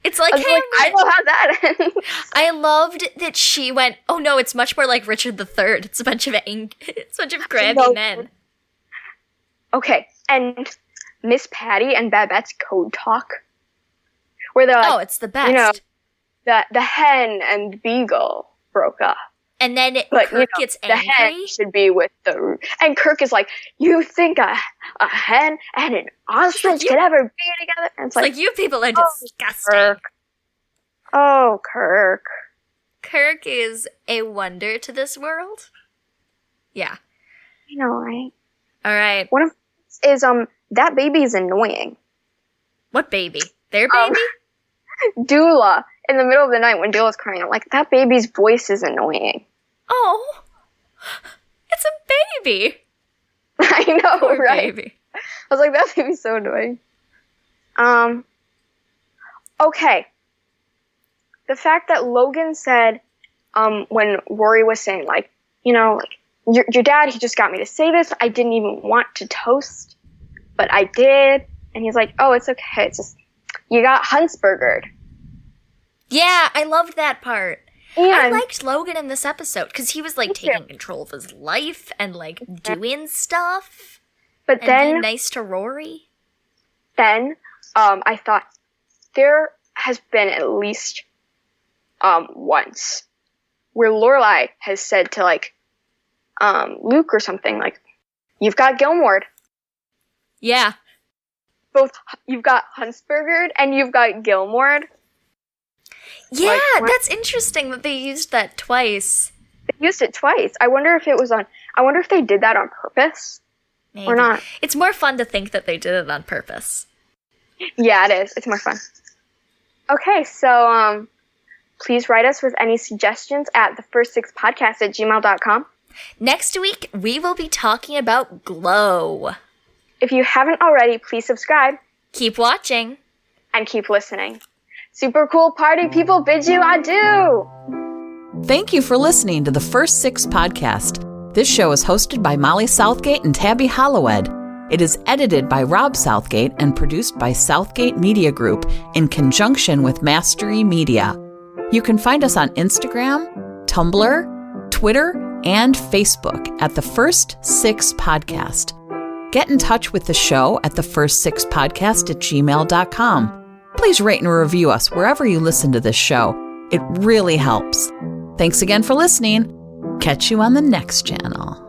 It's like Hamlet. I know how that ends. I loved that she went, oh no, it's much more like Richard III. It's a bunch of grabby men. Okay, and Miss Patty and Babette's code talk, where they're like, oh, it's the best. You know, the hen and the beagle broke up. And then Kirk gets angry. The hen should be with the... And Kirk is like, you think a hen and an ostrich could ever be together? And it's like, you people are disgusting. Kirk. Oh, Kirk. Kirk is a wonder to this world. Yeah. I know, right? All right. One of is, that baby is annoying. What baby? Their baby? Dula. In the middle of the night when Dula's crying, I'm like, that baby's voice is annoying. Oh, it's a baby. I know, Poor right? Baby. I was like, that baby's so annoying. Okay. The fact that Logan said, when Rory was saying, like, you know, like, your dad, he just got me to say this. I didn't even want to toast, but I did. And he's like, oh, it's okay. It's just, you got Huntsburgered. Yeah, I loved that part. And I liked Logan in this episode because he was like taking control of his life and like doing stuff. But and then being nice to Rory. Then, I thought there has been at least once where Lorelai has said to like Luke or something like, "You've got Gilmored." Yeah. Both you've got Huntsburgered and you've got Gilmored. Yeah, that's interesting that they used that twice. They used it twice. I wonder if they did that on purpose. Maybe. Or not. It's more fun to think that they did it on purpose. Yeah, it is. It's more fun. Okay, so please write us with any suggestions at thefirst6podcast@gmail.com. Next week, we will be talking about Glow. If you haven't already, please subscribe. Keep watching. And keep listening. Super cool party people bid you adieu. Thank you for listening to the First Six Podcast. This show is hosted by Molly Southgate and Tabby Hollowed. It is edited by Rob Southgate and produced by Southgate Media Group in conjunction with Mastery Media. You can find us on Instagram, Tumblr, Twitter, and Facebook at the First Six Podcast. Get in touch with the show at thefirst6podcast@gmail.com. Please rate and review us wherever you listen to this show. It really helps. Thanks again for listening. Catch you on the next channel.